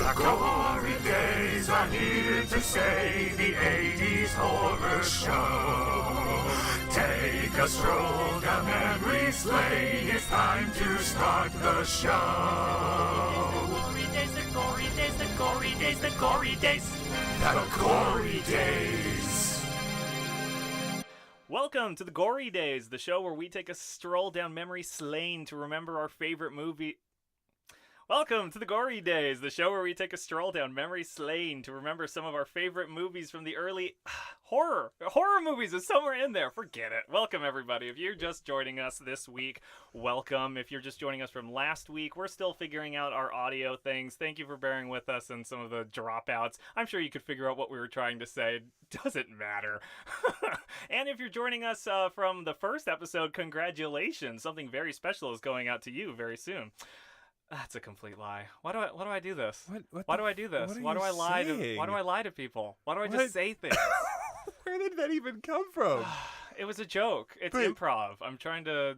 The Gory days are here to stay, the 80s horror show. Take a stroll down memory lane, it's time to start the show. The Gory days, the Gory days, the Gory days, the Gory days. Welcome to the Gory Days, the show where we take a stroll down memory lane to remember our favorite movie. Welcome to the Gory Days, the show where we take a stroll down memory lane to remember some of our favorite movies from the early horror movies is somewhere in there. Forget it. Welcome everybody. If you're just joining us this week, welcome. If you're just joining us from last week, we're still figuring out our audio things. Thank you for bearing with us and some of the dropouts. I'm sure you could figure out what we were trying to say. Doesn't matter. And if you're joining us from the first episode, congratulations. Something very special is going out to you very soon. That's a complete lie. Why do I do this? Why do I do this? Why do I lie to people? Why do I just say things? Where did that even come from? It was a joke. It's improv. I'm trying to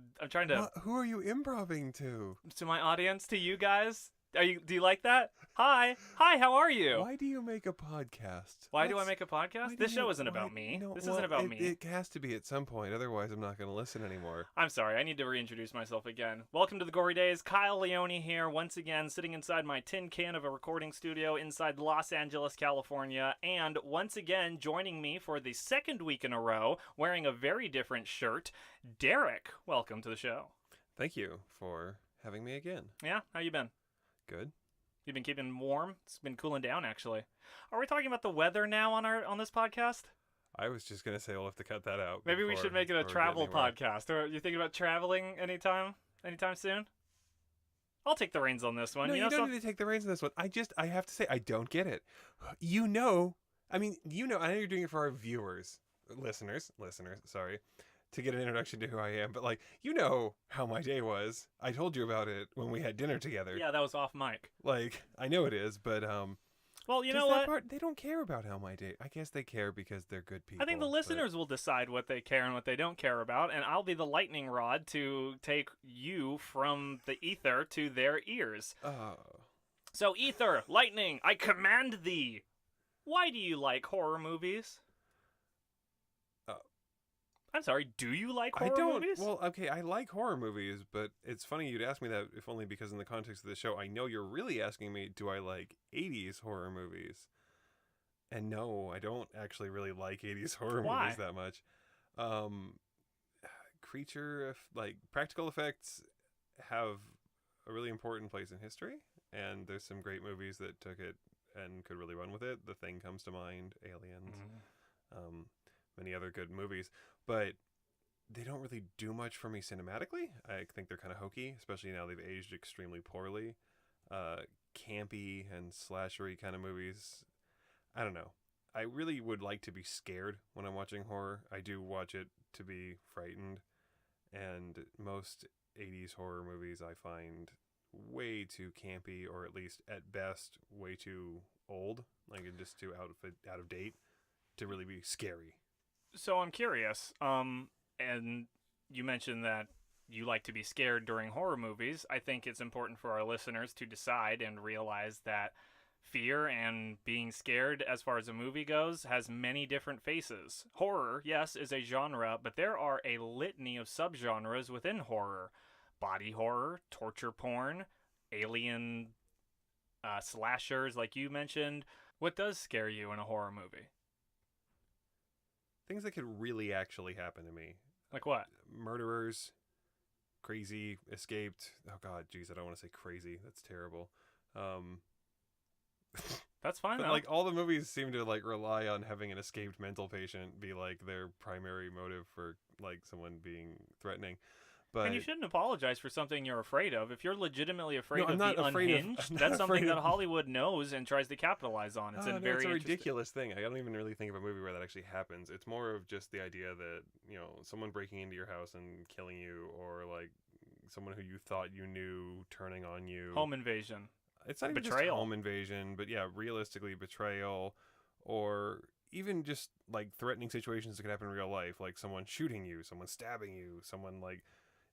Who are you improving to? To my audience, to you guys. Do you like that? Hi, how are you? Why do you make a podcast? Why do I make a podcast? This show isn't about me. This isn't about me. It has to be at some point, otherwise I'm not going to listen anymore. I'm sorry, I need to reintroduce myself again. Welcome to the Gory Days. Kyle Leone here, once again, sitting inside my tin can of a recording studio inside Los Angeles, California, and once again, joining me for the second week in a row, wearing a very different shirt, Derek. Welcome to the show. Thank you for having me again. Yeah, how you been? Good. You've been keeping warm? It's been cooling down, actually. Are we talking about the weather now on this podcast? I was just going to say we'll have to cut that out. Maybe we should make it a travel podcast. Or you thinking about traveling anytime soon? I'll take the reins on this one. No, you don't need to take the reins on this one. I have to say, I don't get it. I know you're doing it for our viewers, listeners, sorry, to get an introduction to who I am, but you know how my day was. I told you about it when we had dinner together. Yeah, that was off mic. I know it is, but well, you know what? They don't care about how my day. I guess they care because they're good people. I think the listeners will decide what they care and what they don't care about, and I'll be the lightning rod to take you from the ether to their ears. So ether, lightning, I command thee. Why do you like horror movies? I'm sorry, do you like horror movies? Well, okay, I like horror movies, but it's funny you'd ask me that, if only because in the context of the show, I know you're really asking me, do I like 80s horror movies? And no, I don't actually really like 80s horror movies that much. Practical effects have a really important place in history, and there's some great movies that took it and could really run with it. The Thing comes to mind, Aliens, many other good movies, but they don't really do much for me cinematically. I think they're kind of hokey, especially now they've aged extremely poorly. Campy and slashery kind of movies. I don't know. I really would like to be scared when I'm watching horror. I do watch it to be frightened, and most 80s horror movies I find way too campy, or at least at best way too old, just too out of date to really be scary. So I'm curious, and you mentioned that you like to be scared during horror movies. I think it's important for our listeners to decide and realize that fear and being scared, as far as a movie goes, has many different faces. Horror, yes, is a genre, but there are a litany of subgenres within horror. Body horror, torture porn, alien slashers, like you mentioned. What does scare you in a horror movie? Things that could really actually happen to me. Like what? Murderers, crazy, escaped. Oh God, geez, I don't want to say crazy. That's terrible. That's fine. But, all the movies seem to rely on having an escaped mental patient be their primary motive for someone being threatening. But, and you shouldn't apologize for something you're afraid of. If you're legitimately afraid of the unhinged, that's something that Hollywood knows and tries to capitalize on. It's it's a ridiculous thing. I don't even really think of a movie where that actually happens. It's more of just the idea that, someone breaking into your house and killing you, or someone who you thought you knew turning on you. Home invasion. It's not even betrayal. Just home invasion, but yeah, realistically betrayal, or even just threatening situations that could happen in real life, like someone shooting you, someone stabbing you, someone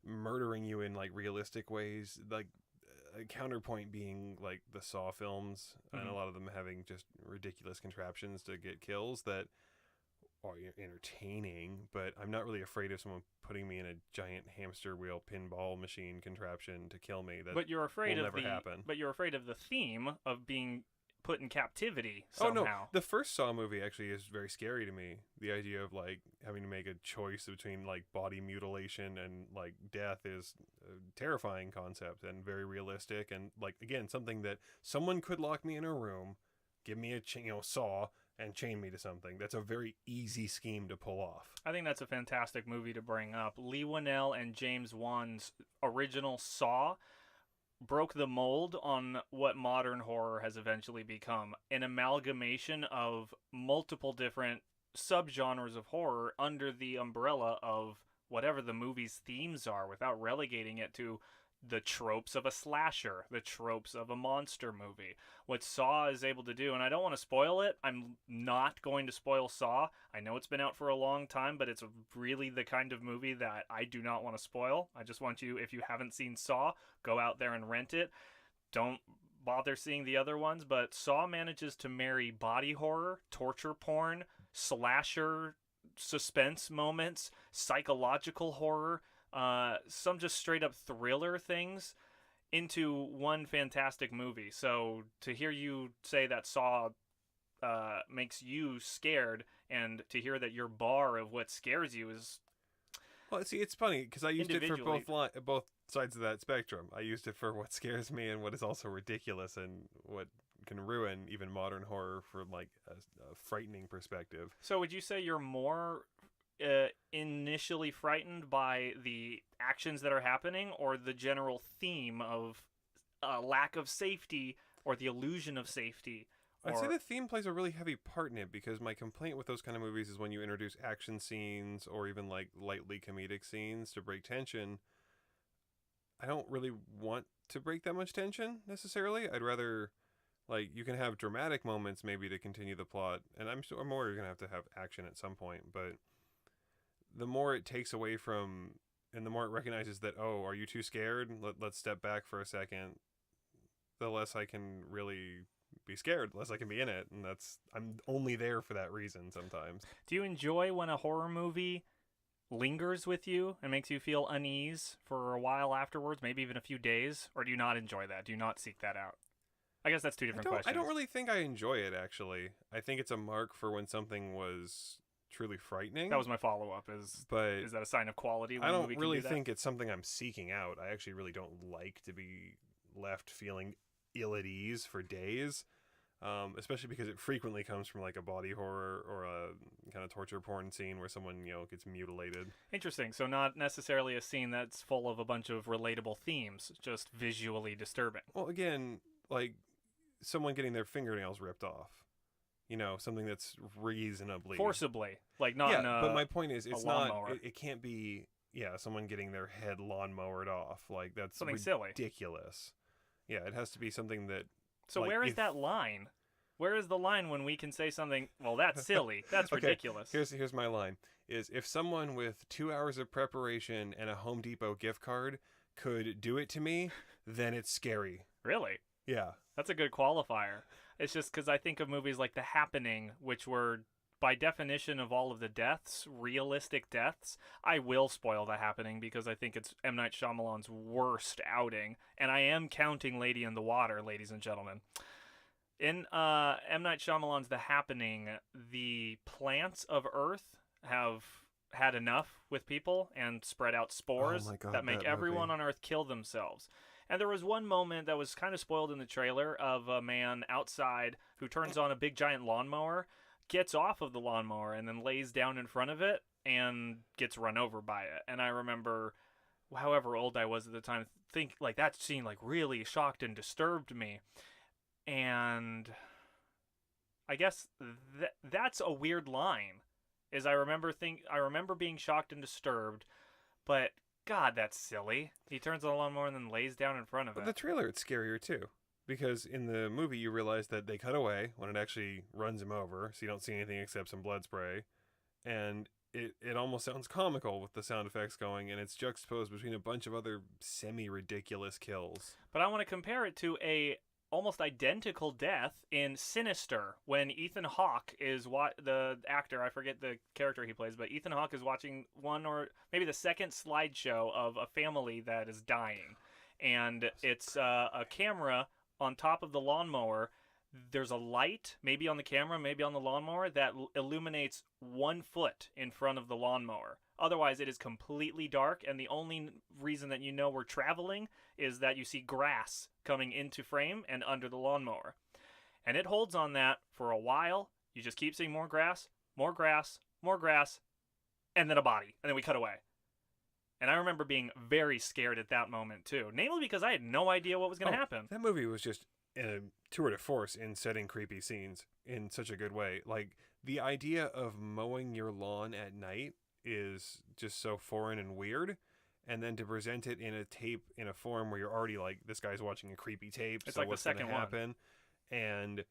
murdering you in realistic ways. a counterpoint being like the Saw films, and a Mhm. lot of them having just ridiculous contraptions to get kills that are entertaining, but I'm not really afraid of someone putting me in a giant hamster wheel pinball machine contraption to kill me. That But you're afraid will of never happen. But you're afraid of the theme of being put in captivity Oh no, somehow. the first Saw movie actually is very scary to me. The idea of like having to make a choice between like body mutilation and like death is a terrifying concept and very realistic, and like again something that someone could lock me in a room, give me a saw and chain me to something. That's a very easy scheme to pull off. I think that's a fantastic movie to bring up. Lee Winnell and James Wan's original Saw broke the mold on what modern horror has eventually become, an amalgamation of multiple different subgenres of horror under the umbrella of whatever the movie's themes are, without relegating it to the tropes of a slasher, the tropes of a monster movie. What Saw is able to do, and I don't want to spoil it, I'm not going to spoil Saw. I know it's been out for a long time, but it's really the kind of movie that I do not want to spoil. I just want you, if you haven't seen Saw, go out there and rent it. Don't bother seeing the other ones, but Saw manages to marry body horror, torture porn, slasher suspense moments, psychological horror, some just straight up thriller things into one fantastic movie. So to hear you say that Saw makes you scared, and to hear that your bar of what scares you is Well, see, it's funny because I used it for Individually. both sides of that spectrum. I used it for what scares me and what is also ridiculous and what can ruin even modern horror from like a frightening perspective. So would you say you're more initially frightened by the actions that are happening, or the general theme of lack of safety or the illusion of safety? I'd say the theme plays a really heavy part in it, because my complaint with those kind of movies is when you introduce action scenes or even like lightly comedic scenes to break tension. I don't really want to break that much tension necessarily. I'd rather, like, you can have dramatic moments maybe to continue the plot, and I'm sure more you're gonna have action at some point, but the more it takes away from, and the more it recognizes that, oh, are you too scared? Let's step back for a second. The less I can really be scared, the less I can be in it, and I'm only there for that reason sometimes. Do you enjoy when a horror movie lingers with you and makes you feel unease for a while afterwards, maybe even a few days, or do you not enjoy that? Do you not seek that out? I guess that's two different questions. I don't really think I enjoy it, actually. I think it's a mark for when something was truly frightening. That was my follow-up. Is that a sign of quality? When I a don't movie can really do that? think it's something I'm seeking out. I actually really don't like to be left feeling ill at ease for days, especially because it frequently comes from like a body horror or a kind of torture porn scene where someone gets mutilated. Interesting. So not necessarily a scene that's full of a bunch of relatable themes, just visually disturbing. Well, again, like someone getting their fingernails ripped off. Something that's reasonably Forcibly, like not in a, but my point is, it's lawnmower. not. It can't be. Yeah, someone getting their head lawnmowered off. Like that's something silly. Ridiculous. Yeah, it has to be something that. So like, where is that line? Where is the line when we can say something? Well, that's silly. That's Okay, ridiculous. Here's my line: is if someone with 2 hours of preparation and a Home Depot gift card could do it to me, then it's scary. Really? Yeah. That's a good qualifier. It's just because I think of movies like The Happening, which were, by definition of all of the deaths, realistic deaths. I will spoil The Happening because I think it's M. Night Shyamalan's worst outing. And I am counting Lady in the Water, ladies and gentlemen. In M. Night Shyamalan's The Happening, the plants of Earth have had enough with people and spread out spores Oh my God, that make that everyone movie. on Earth kill themselves. And there was one moment that was kind of spoiled in the trailer of a man outside who turns on a big giant lawnmower, gets off of the lawnmower, and then lays down in front of it and gets run over by it. And I remember, however old I was at the time, think like that scene like really shocked and disturbed me. And I guess that's a weird line. Is I remember being shocked and disturbed, but God, that's silly. He turns on the lawnmower and then lays down in front of But it. the trailer, it's scarier too, because in the movie you realize that they cut away when it actually runs him over, so you don't see anything except some blood spray, and it almost sounds comical with the sound effects going, and it's juxtaposed between a bunch of other semi-ridiculous kills. But I want to compare it to a almost identical death in Sinister when Ethan Hawke is the actor, I forget the character he plays, but Ethan Hawke is watching one or maybe the second slideshow of a family that is dying, and it's a camera on top of the lawnmower. There's a light, maybe on the camera, maybe on the lawnmower, that illuminates 1 foot in front of the lawnmower. Otherwise, it is completely dark, and the only reason that you know we're traveling is that you see grass coming into frame and under the lawnmower. And it holds on that for a while. You just keep seeing more grass, more grass, more grass, and then a body. And then we cut away. And I remember being very scared at that moment, too. Namely because I had no idea what was going to happen. That movie was just a tour de force in setting creepy scenes in such a good way. Like, the idea of mowing your lawn at night is just so foreign and weird, and then to present it in a tape in a form where you're already like, this guy's watching a creepy tape, it's so like what's the second going to happen? And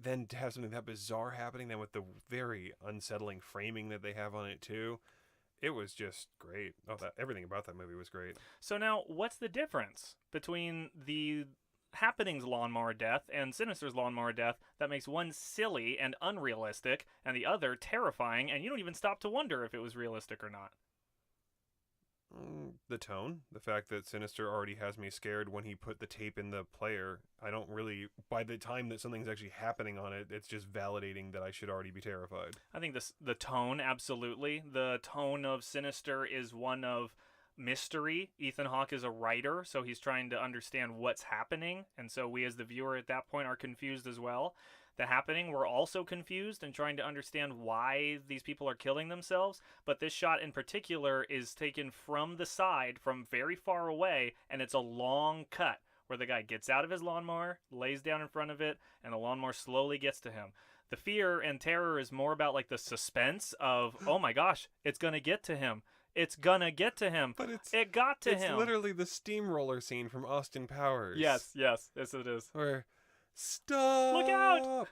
then to have something that bizarre happening, then with the very unsettling framing that they have on it too, it was just great. Everything about that movie was great. So now, what's the difference between the Happening's lawnmower death and Sinister's lawnmower death that makes one silly and unrealistic and the other terrifying, and you don't even stop to wonder if it was realistic or not? The tone, the fact that Sinister already has me scared when he put the tape in the player. I don't really, by the time that something's actually happening on it, it's just validating that I should already be terrified. I think the tone, absolutely. The tone of Sinister is one of mystery. Ethan Hawke is a writer, so he's trying to understand what's happening, and so we as the viewer at that point are confused as well. The Happening, we're also confused and trying to understand why these people are killing themselves, but this shot in particular is taken from the side, from very far away, and it's a long cut where the guy gets out of his lawnmower, lays down in front of it, and the lawnmower slowly gets to him. The fear and terror is more about like the suspense of, oh my gosh, it's gonna get to him. It's gonna get to him. But it got to him. It's literally the steamroller scene from Austin Powers. Yes, it is. Where, stop! Look out!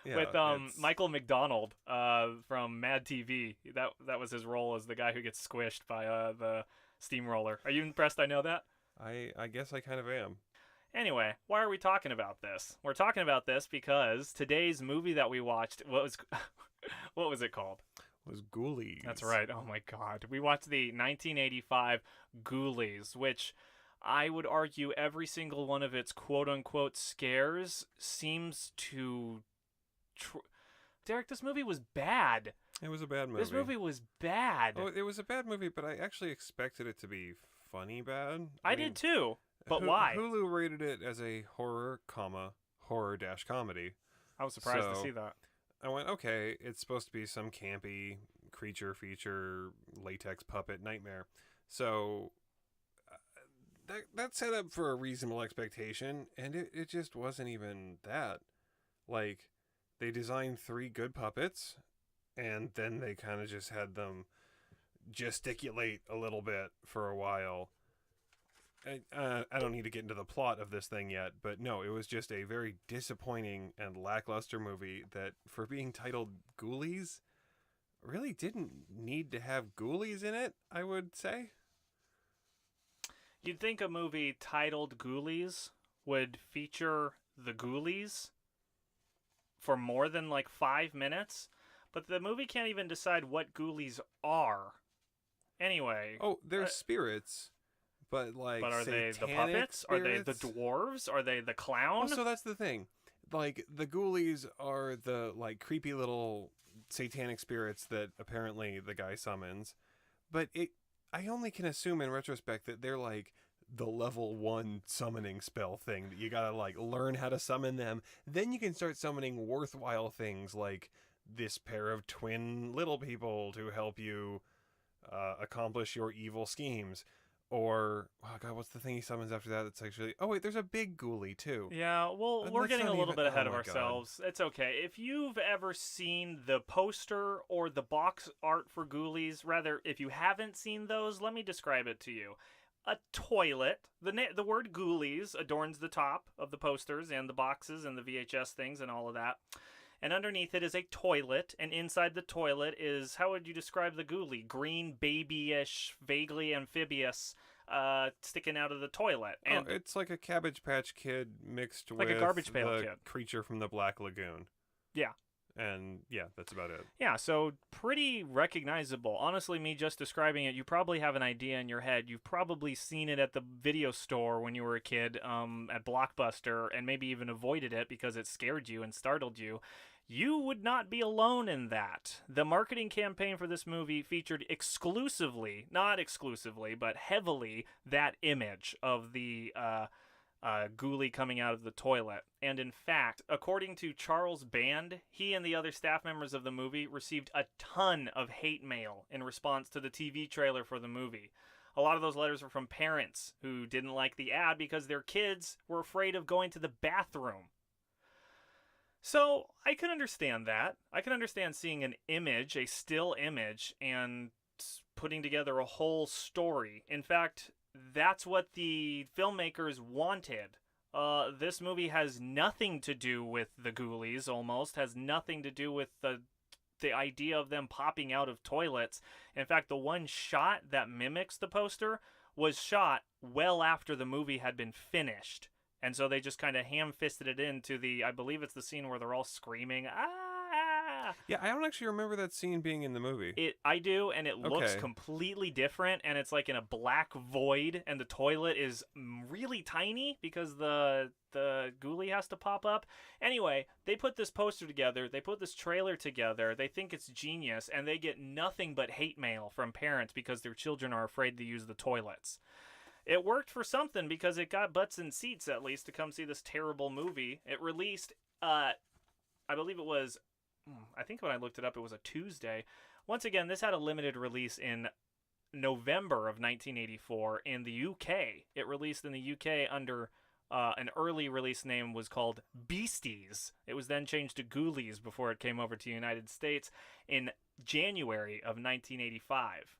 Yeah, with Michael McDonald from Mad TV. That was his role as the guy who gets squished by the steamroller. Are you impressed I know that? I guess I kind of am. Anyway, why are we talking about this? We're talking about this because today's movie that we watched, what was it called? Was Ghoulies. That's right. Oh my God. We watched the 1985 Ghoulies, which I would argue every single one of its quote-unquote scares seems to... Derek, this movie was bad. It was a bad movie. This movie was bad. Oh, it was a bad movie, but I actually expected it to be funny bad. I did too, but why? Hulu rated it as a horror-comedy. I was surprised to see that. I went, okay, it's supposed to be some campy creature feature latex puppet nightmare. So that set up for a reasonable expectation, and it just wasn't even that. Like, they designed 3 good puppets, and then they kind of just had them gesticulate a little bit for a while. I don't need to get into the plot of this thing yet, but no, it was just a very disappointing and lackluster movie that, for being titled Ghoulies, really didn't need to have ghoulies in it, I would say. You'd think a movie titled Ghoulies would feature the Ghoulies for more than like 5 minutes, but the movie can't even decide what Ghoulies are. Anyway. Oh, they're spirits. But are they the puppets? Spirits? Are they the dwarves? Are they the clown? Well, so that's the thing. Like, the ghoulies are the, like, creepy little satanic spirits that apparently the guy summons. But I only can assume in retrospect that they're, like, the level 1 summoning spell thing. That you gotta, like, learn how to summon them. Then you can start summoning worthwhile things like this pair of twin little people to help you accomplish your evil schemes. Or, oh God, what's the thing he summons after that? That's actually, oh wait, there's a big ghoulie too. Yeah, well, And we're that's getting a not little even- bit ahead oh of my ourselves. It's okay. If you've ever seen the poster or the box art for Ghoulies, rather, if you haven't seen those, let me describe it to you. A toilet. The word Ghoulies adorns the top of the posters and the boxes and the VHS things and all of that. and underneath it is a toilet, and inside the toilet is, how would you describe the ghoulie? Green, babyish, vaguely amphibious, sticking out of the toilet. And it's like a Cabbage Patch Kid mixed like with a Garbage Pail the Kid. creature from the Black Lagoon. Yeah. And yeah, that's about it. Yeah, so pretty recognizable. Honestly, me just describing it, you probably have an idea in your head. You've probably seen it at the video store when you were a kid, at Blockbuster, and maybe even avoided it because it scared you and startled you. You would not be alone in that. The marketing campaign for this movie featured exclusively, not exclusively, but heavily, that image of the ghoulie coming out of the toilet. And in fact, according to Charles Band, he and the other staff members of the movie received a ton of hate mail in response to the TV trailer for the movie. A lot of those letters were from parents who didn't like the ad because their kids were afraid of going to the bathroom. So I can understand that. I can understand seeing an image, a still image, and putting together a whole story. In fact, that's what the filmmakers wanted. This movie has nothing to do with the Ghoulies, almost. Has nothing to do with the idea of them popping out of toilets. In fact, the one shot that mimics the poster was shot well after the movie had been finished. And so they just kind of ham-fisted it into I believe it's the scene where they're all screaming, ah! Yeah, I don't actually remember that scene being in the movie. I do, and it looks Okay. completely different, and it's like in a black void, and the toilet is really tiny because the ghoulie has to pop up. Anyway, they put this poster together, they put this trailer together, they think it's genius, and they get nothing but hate mail from parents because their children are afraid to use the toilets. It worked for something because it got butts in seats, at least, to come see this terrible movie. It released, I believe it was, I think when I looked it up, it was a Tuesday. Once again, this had a limited release in November of 1984 in the UK. It released in the UK under an early release name was called Beasties. It was then changed to Ghoulies before it came over to the United States in January of 1985.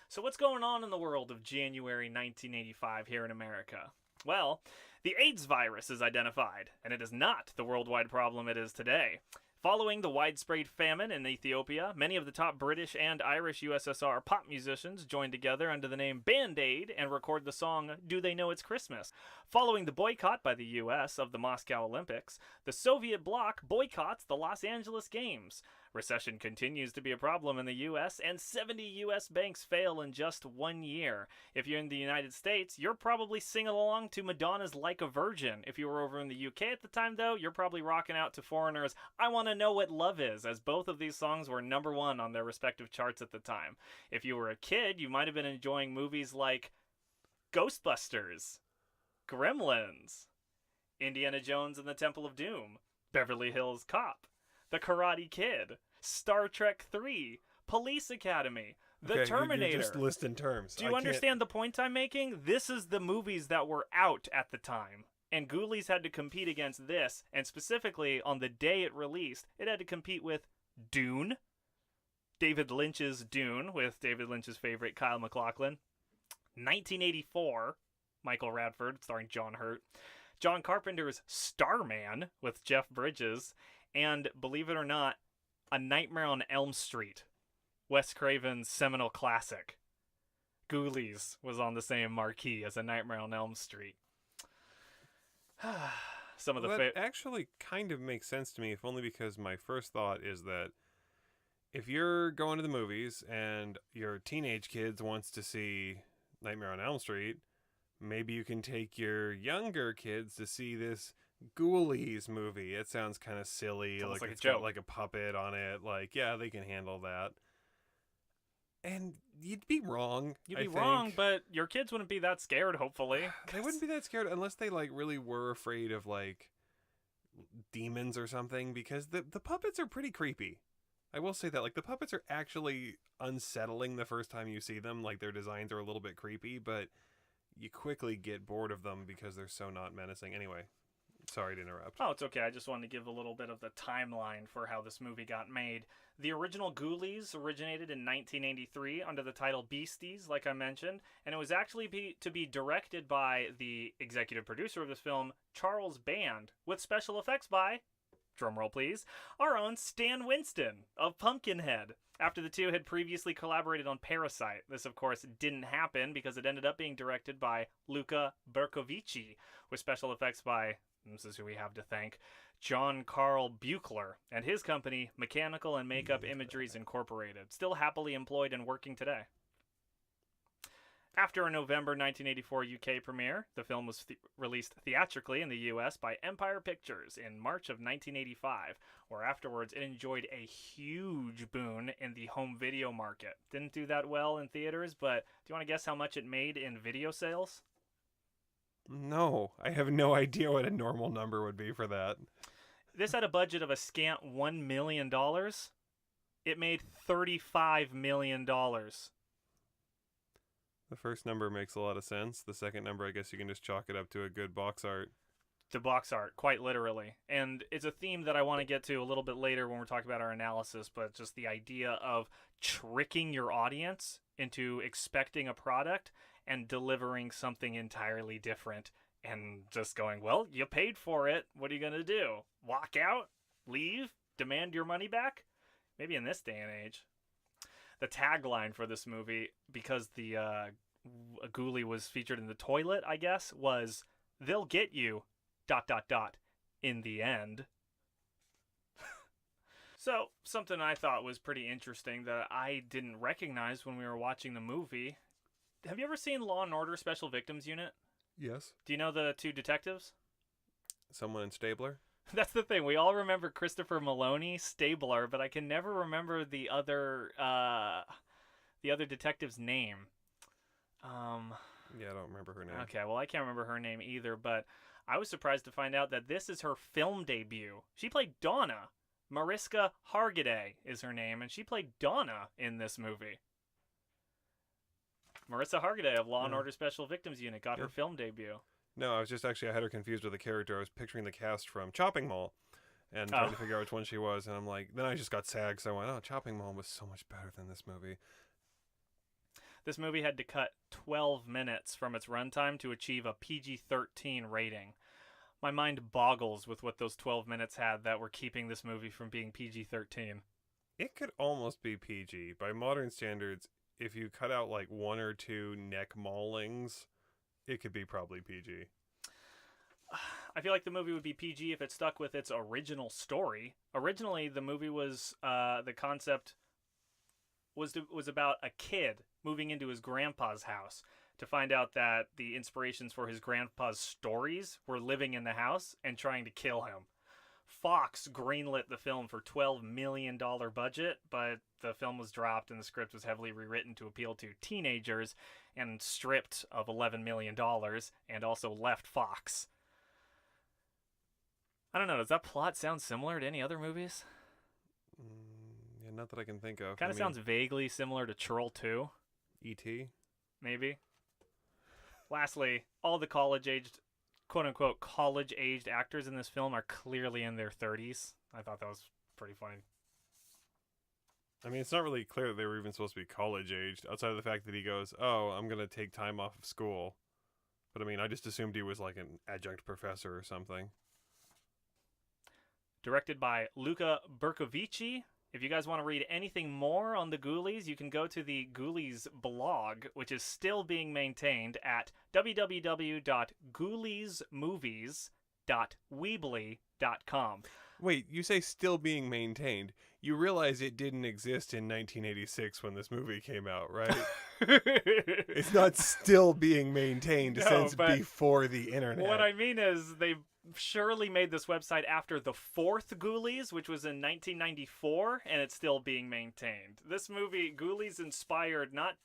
So what's going on in the world of January 1985 here in America? Well, the AIDS virus is identified, and it is not the worldwide problem it is today. Following the widespread famine in Ethiopia, many of the top British and Irish USSR pop musicians joined together under the name Band-Aid and record the song Do They Know It's Christmas? Following the boycott by the US of the Moscow Olympics, the Soviet bloc boycotts the Los Angeles Games. Recession continues to be a problem in the U.S., and 70 U.S. banks fail in just 1 year. If you're in the United States, you're probably singing along to Madonna's Like a Virgin. If you were over in the U.K. at the time, though, you're probably rocking out to Foreigner's I Wanna Know What Love Is, as both of these songs were #1 on their respective charts at the time. If you were a kid, you might have been enjoying movies like Ghostbusters, Gremlins, Indiana Jones and the Temple of Doom, Beverly Hills Cop, The Karate Kid, Star Trek 3, Police Academy, The Terminator. You're just listing terms. Do you understand the point I'm making? This is the movies that were out at the time. And Ghoulies had to compete against this, and specifically on the day it released, it had to compete with Dune, David Lynch's Dune, with David Lynch's favorite Kyle MacLachlan, 1984, Michael Radford, starring John Hurt, John Carpenter's Starman, with Jeff Bridges, and, believe it or not, A Nightmare on Elm Street, Wes Craven's seminal classic. Ghoulies was on the same marquee as A Nightmare on Elm Street. Some of the that actually kind of makes sense to me, if only because my first thought is that if you're going to the movies and your teenage kids wants to see Nightmare on Elm Street, maybe you can take your younger kids to see this Ghoulies movie. It sounds kind of silly, like it's got like a puppet on it. Like, yeah, they can handle that. And you'd be wrong. You'd be wrong, but your kids wouldn't be that scared, hopefully. They wouldn't be that scared unless they like really were afraid of like demons or something, because the puppets are pretty creepy. I will say that, like, the puppets are actually unsettling the first time you see them. Like, their designs are a little bit creepy, but you quickly get bored of them because they're so not menacing. Anyway, sorry to interrupt. Oh, it's okay. I just wanted to give a little bit of the timeline for how this movie got made. The original Ghoulies originated in 1983 under the title Beasties, like I mentioned, and it was actually to be directed by the executive producer of this film, Charles Band, with special effects by drumroll please, our own Stan Winston of Pumpkinhead, after the two had previously collaborated on Parasite. This, of course, didn't happen because it ended up being directed by Luca Bercovici, with special effects by, this is who we have to thank, John Carl Buechler, and his company, Mechanical and Makeup Imageries Incorporated, still happily employed and working today. After a November 1984 UK premiere, the film was released theatrically in the US by Empire Pictures in March of 1985, where afterwards it enjoyed a huge boon in the home video market. Didn't do that well in theaters, but do you want to guess how much it made in video sales? No, I have no idea what a normal number would be for that. This had a budget of a scant $1 million. It made $35 million. The first number makes a lot of sense. The second number, I guess you can just chalk it up to a good box art. To box art, quite literally. And it's a theme that I want to get to a little bit later when we're talking about our analysis, but just the idea of tricking your audience into expecting a product and delivering something entirely different and just going, well, you paid for it. What are you going to do? Walk out? Leave? Demand your money back? Maybe in this day and age. The tagline for this movie, because the Ghoulie was featured in the toilet, I guess, was, "They'll get you, ... in the end." So, something I thought was pretty interesting that I didn't recognize when we were watching the movie. Have you ever seen Law & Order Special Victims Unit? Yes. Do you know the two detectives? Someone in Stabler? That's the thing. We all remember Christopher Maloney, Stabler, but I can never remember the other detective's name. Yeah, I don't remember her name. Okay, well, I can't remember her name either, but I was surprised to find out that this is her film debut. She played Donna. Mariska Hargitay is her name, and she played Donna in this movie. Marissa Hargitay of Law & Order Special Victims Unit got her film debut. No, I was just actually, I had her confused with a character. I was picturing the cast from Chopping Mall and trying to figure out which one she was. And I'm like, then I just got sad, so I went, oh, Chopping Mall was so much better than this movie. This movie had to cut 12 minutes from its runtime to achieve a PG-13 rating. My mind boggles with what those 12 minutes had that were keeping this movie from being PG-13. It could almost be PG. By modern standards, if you cut out like one or two neck maulings, it could be probably PG. I feel like the movie would be PG if it stuck with its original story. Originally, the movie was, the concept was about a kid moving into his grandpa's house to find out that the inspirations for his grandpa's stories were living in the house and trying to kill him. Fox greenlit the film for $12 million budget, but the film was dropped and the script was heavily rewritten to appeal to teenagers and stripped of $11 million and also left Fox. I don't know, does that plot sound similar to any other movies? Yeah, not that I can think of. Kind of sounds vaguely similar to Churl 2. E.T.? Maybe. Lastly, all the college-aged, quote-unquote, college-aged actors in this film are clearly in their 30s. I thought that was pretty funny. I mean, it's not really clear that they were even supposed to be college-aged, outside of the fact that he goes, oh, I'm going to take time off of school. But I mean, I just assumed he was like an adjunct professor or something. Directed by Luca Bercovici. If you guys want to read anything more on the Ghoulies, you can go to the Ghoulies blog, which is still being maintained at www.ghouliesmovies.weebly.com. Wait, you say still being maintained. You realize it didn't exist in 1986 when this movie came out, right? It's not still being maintained since before the internet. What I mean is they surely made this website after the fourth Ghoulies, which was in 1994, and it's still being maintained. This movie, Ghoulies, inspired not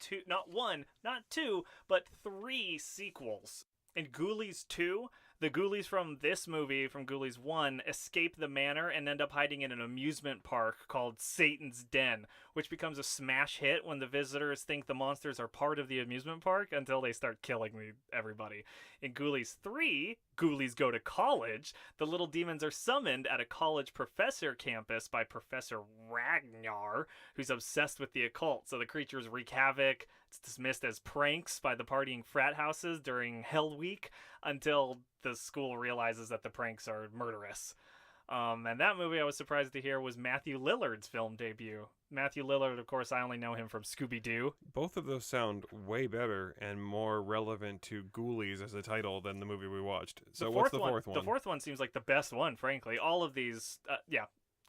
one, not two, but 3 sequels. In Ghoulies 2, the Ghoulies from this movie, from Ghoulies 1, escape the manor and end up hiding in an amusement park called Satan's Den, which becomes a smash hit when the visitors think the monsters are part of the amusement park until they start killing everybody. In Ghoulies 3, Ghoulies go to college. The little demons are summoned at a college professor campus by Professor Ragnar, who's obsessed with the occult, so the creatures wreak havoc. It's dismissed as pranks by the partying frat houses during Hell Week until the school realizes that the pranks are murderous. And that movie I was surprised to hear was Matthew Lillard's film debut. Matthew Lillard, of course, I only know him from Scooby-Doo. Both of those sound way better and more relevant to Ghoulies as a title than the movie we watched. So what's the fourth one? The fourth one seems like the best one, frankly. All of these,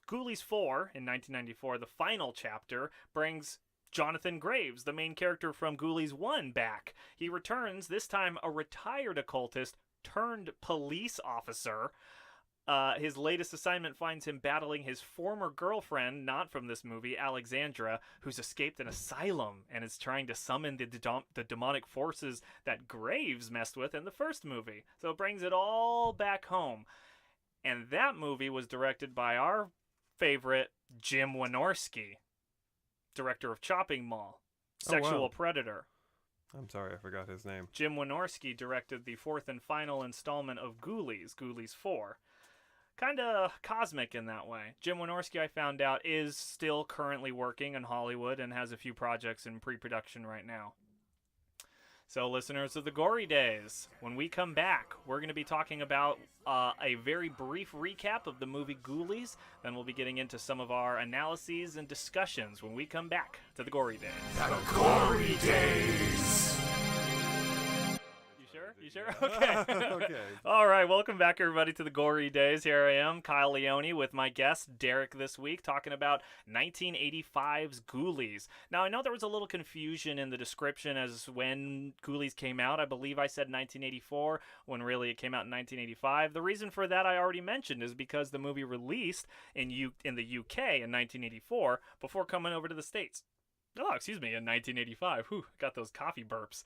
Ghoulies 4 in 1994, the final chapter, brings Jonathan Graves, the main character from Ghoulies 1, back. He returns, this time a retired occultist turned police officer. His latest assignment finds him battling his former girlfriend, not from this movie, Alexandra, who's escaped an asylum and is trying to summon the demonic forces that Graves messed with in the first movie. So it brings it all back home. And that movie was directed by our favorite Jim Wynorski, director of Chopping Mall, Sexual Predator. I'm sorry, I forgot his name. Jim Wynorski directed the fourth and final installment of Ghoulies, Ghoulies 4. Kind of cosmic in that way. Jim Wynorski, I found out, is still currently working in Hollywood and has a few projects in pre-production right now. So, listeners of the Gory Days, when we come back, we're going to be talking about a very brief recap of the movie Ghoulies. Then we'll be getting into some of our analyses and discussions when we come back to the Gory Days. The Gory Days! You sure? Okay. Okay. All right, welcome back, everybody, to the Gory Days. Here I am, Kyle Leone, with my guest, Derek, this week, talking about 1985's Ghoulies. Now, I know there was a little confusion in the description as when Ghoulies came out. I believe I said 1984, when really it came out in 1985. The reason for that I already mentioned is because the movie released in the UK in 1984 before coming over to the States. Oh, excuse me, in 1985. Whew, got those coffee burps.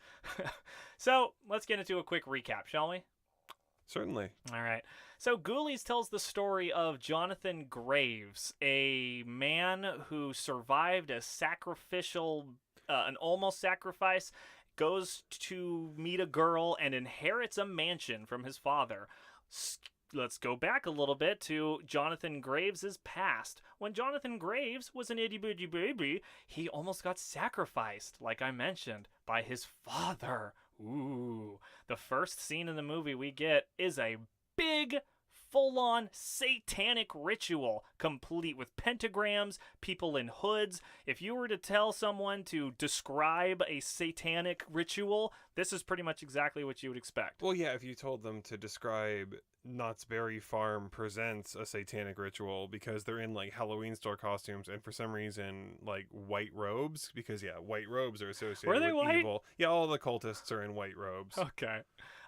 So, let's get into a quick recap, shall we? Certainly. All right. So, Ghoulies tells the story of Jonathan Graves, a man who survived a sacrificial, an almost sacrifice, goes to meet a girl, and inherits a mansion from his father. Let's go back a little bit to Jonathan Graves' past. When Jonathan Graves was an itty-bitty baby, he almost got sacrificed, like I mentioned, by his father. Ooh. The first scene in the movie we get is a big, full-on satanic ritual, complete with pentagrams, people in hoods. If you were to tell someone to describe a satanic ritual, this is pretty much exactly what you would expect. Well, yeah, if you told them to describe Knott's Berry Farm Presents a satanic ritual, because they're in like Halloween store costumes and for some reason like white robes, because white robes are associated Were they with white? evil. Yeah, all the cultists are in white robes. Okay.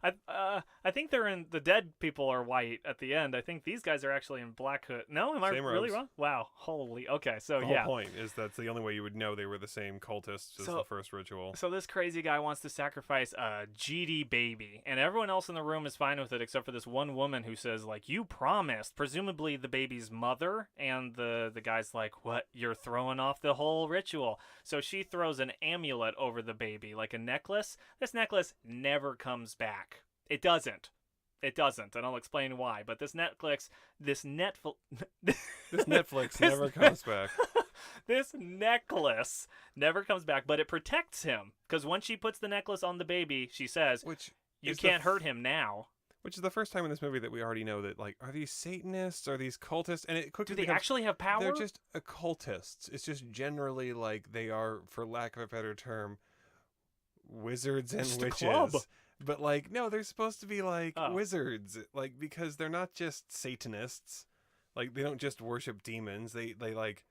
I think they're in, the dead people are white at the end. I think these guys are actually in black hood. No, am I Same really robes. wrong? Wow. Holy. Okay, so The yeah. whole point is that's the only way you would know they were the same cultists as the first ritual. So this crazy guy wants to sacrifice a GD baby, and everyone else in the room is fine with it except for this one woman who says, like, you promised, presumably the baby's mother, and the guy's like, what, you're throwing off the whole ritual. So she throws an amulet over the baby, like a necklace. This necklace never comes back. It doesn't, and I'll explain why. But this Netflix Never comes back. This necklace never comes back, but it protects him. Because once she puts the necklace on the baby, she says, you can't hurt him now. Which is the first time in this movie that we already know that, like, are these Satanists? Are these cultists? And it quickly Do they actually have power? They're just occultists. It's just generally, like, they are, for lack of a better term, wizards and Just a witches. club. But, like, no, they're supposed to be, like, wizards. Like, because they're not just Satanists. Like, they don't just worship demons. They like,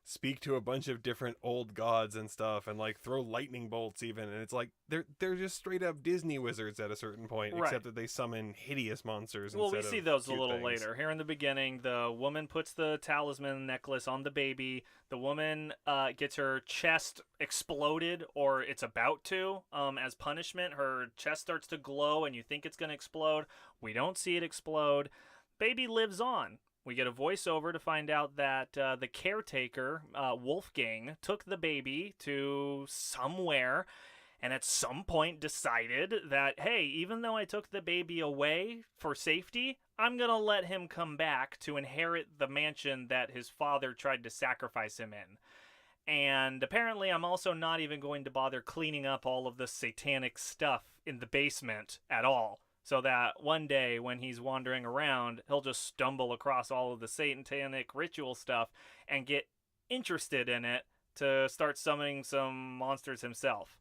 speak to a bunch of different old gods and stuff and, like, throw lightning bolts even. And it's like, they're just straight up Disney wizards at a certain point. Right. Except that they summon hideous monsters Well, we instead see of those a cute little things. later. Here in the beginning, the woman puts the talisman necklace on the baby. The woman gets her chest exploded, or it's about to, as punishment. Her chest starts to glow, and you think it's going to explode. We don't see it explode. Baby lives on. We get a voiceover to find out that the caretaker, Wolfgang, took the baby to somewhere and at some point decided that, hey, even though I took the baby away for safety, I'm going to let him come back to inherit the mansion that his father tried to sacrifice him in. And apparently I'm also not even going to bother cleaning up all of the satanic stuff in the basement at all. so that one day when he's wandering around, he'll just stumble across all of the satanic ritual stuff and get interested in it to start summoning some monsters himself.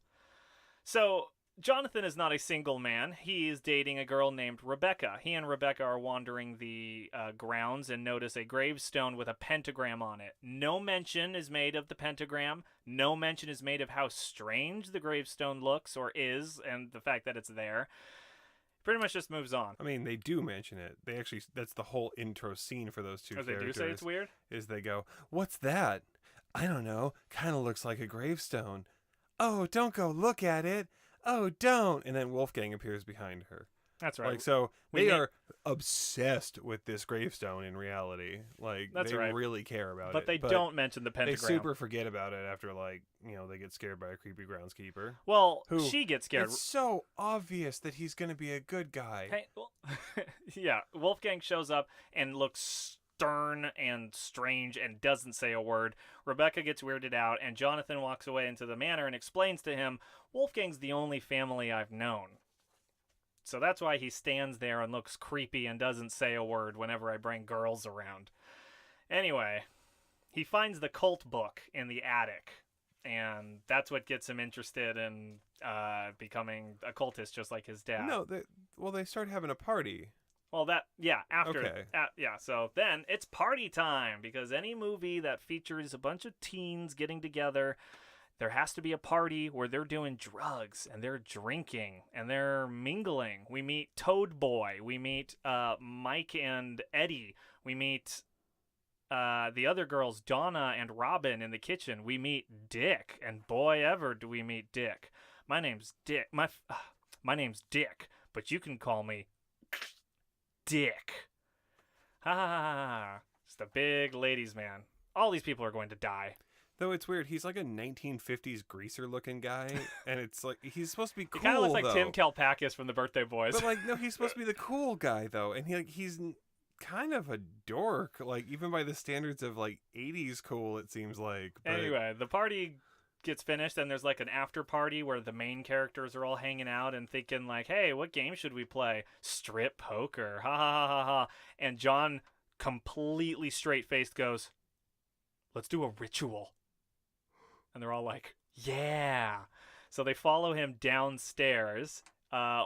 So Jonathan is not a single man. He is dating a girl named Rebecca. He and Rebecca are wandering the grounds and notice a gravestone with a pentagram on it. No mention is made of the pentagram. No mention is made of how strange the gravestone looks or is, and the fact that it's there. Pretty much just moves on. I mean, they do mention it. They actually, that's the whole intro scene for those two characters. They do say it's weird? Is they go, "What's that? I don't know. Kind of looks like a gravestone. Oh, don't go look at it. Oh, don't." And then Wolfgang appears behind her. That's right. Like, so they are obsessed with this gravestone in reality. Like, That's they right. really care about but it. They don't mention the They pentagram. super forget about it after, like, you know, they get scared by a creepy groundskeeper. Well, Who- she gets scared. It's so obvious that he's going to be a good guy. Hey, well, yeah, Wolfgang shows up and looks stern and strange and doesn't say a word. Rebecca gets weirded out, and Jonathan walks away into the manor and explains to him, Wolfgang's the only family I've known. So that's why he stands there and looks creepy and doesn't say a word whenever I bring girls around. Anyway, he finds the cult book in the attic, and that's what gets him interested in becoming a cultist just like his dad. No, they start having a party. Well, after. Okay. So then it's party time, because any movie that features a bunch of teens getting together, there has to be a party where they're doing drugs and they're drinking and they're mingling. We meet Toad Boy. We meet Mike and Eddie. We meet the other girls, Donna and Robin, in the kitchen. We meet Dick, and boy ever do we meet Dick. My name's Dick. My name's Dick, but you can call me Dick. Ha! Just a big ladies' man. All these people are going to die. Though it's weird, he's like a 1950s greaser-looking guy, and it's like he's supposed to be cool. He kind of looks like though. Tim Kalpakis from the Birthday Boys. But like, no, he's supposed to be the cool guy though, and he's kind of a dork, like even by the standards of like 80s cool, it seems like. But... Anyway, the party gets finished, and there's like an after party where the main characters are all hanging out and thinking like, hey, what game should we play? Strip poker. Ha ha ha ha ha. And John, completely straight-faced, goes, let's do a ritual. And they're all like, yeah. So they follow him downstairs,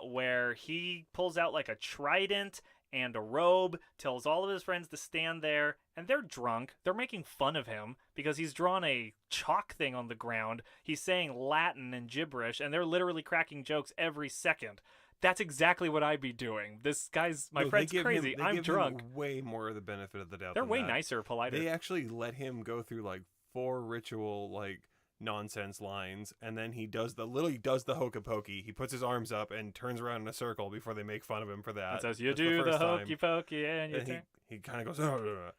where he pulls out like a trident and a robe, tells all of his friends to stand there, and they're drunk. They're making fun of him because he's drawn a chalk thing on the ground. He's saying Latin and gibberish, and they're literally cracking jokes every second. That's exactly what I'd be doing. This guy's, my friend's crazy. I'm drunk. Him way more of the benefit of the doubt. They're than way that. nicer, politer. They actually let him go through like 4 ritual like nonsense lines, and then he does the hokey pokey. He puts his arms up and turns around in a circle before they make fun of him for that. It says, you That's do the first time. hokey pokey, and you turn. He kind of goes, "Ugh."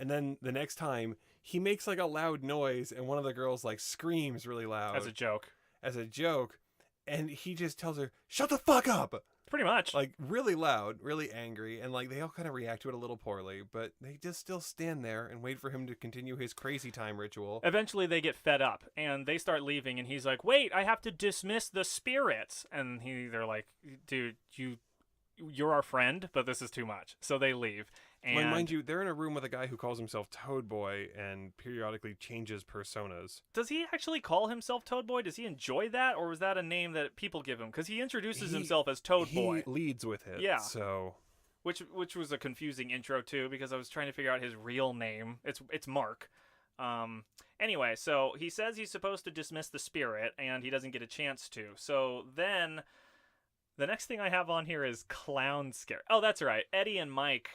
And then the next time he makes like a loud noise, and one of the girls like screams really loud As a joke. And he just tells her, "Shut the fuck up!" Pretty much. Like really loud, really angry, and like they all kind of react to it a little poorly, but they just still stand there and wait for him to continue his crazy time ritual. Eventually they get fed up and they start leaving, and he's like, wait, I have to dismiss the spirits. And they're like, dude, you're our friend, but this is too much. So they leave. And mind you, they're in a room with a guy who calls himself Toad Boy and periodically changes personas. does he actually call himself Toad Boy? Does he enjoy that, or was that a name that people give him? Because he introduces himself as Toad Boy. He leads with it. Yeah. So Which was a confusing intro too, because I was trying to figure out his real name. It's Mark. Anyway, so he says he's supposed to dismiss the spirit, and he doesn't get a chance to. So then the next thing I have on here is clown scare. Oh, that's right. Eddie and Mike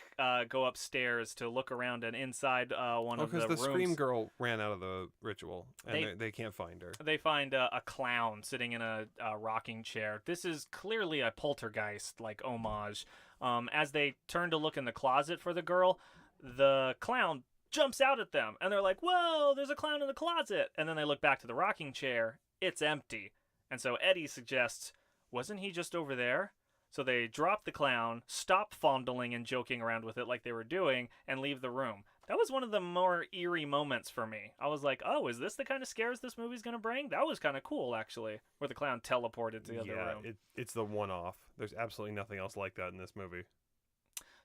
go upstairs to look around, and inside one of the because the rooms, Scream Girl ran out of the ritual, and they can't find her. they find a clown sitting in a rocking chair. This is clearly a poltergeist like homage. As they turn to look in the closet for the girl, the clown jumps out at them, and they're like, whoa, there's a clown in the closet. And then they look back to the rocking chair. It's empty. And so Eddie suggests, wasn't he just over there? So they drop the clown, stop fondling and joking around with it like they were doing, and leave the room. That was one of the more eerie moments for me. I was like, oh, is this the kind of scares this movie's going to bring? That was kind of cool, actually, where the clown teleported to the other room. It's the one-off. There's absolutely nothing else like that in this movie.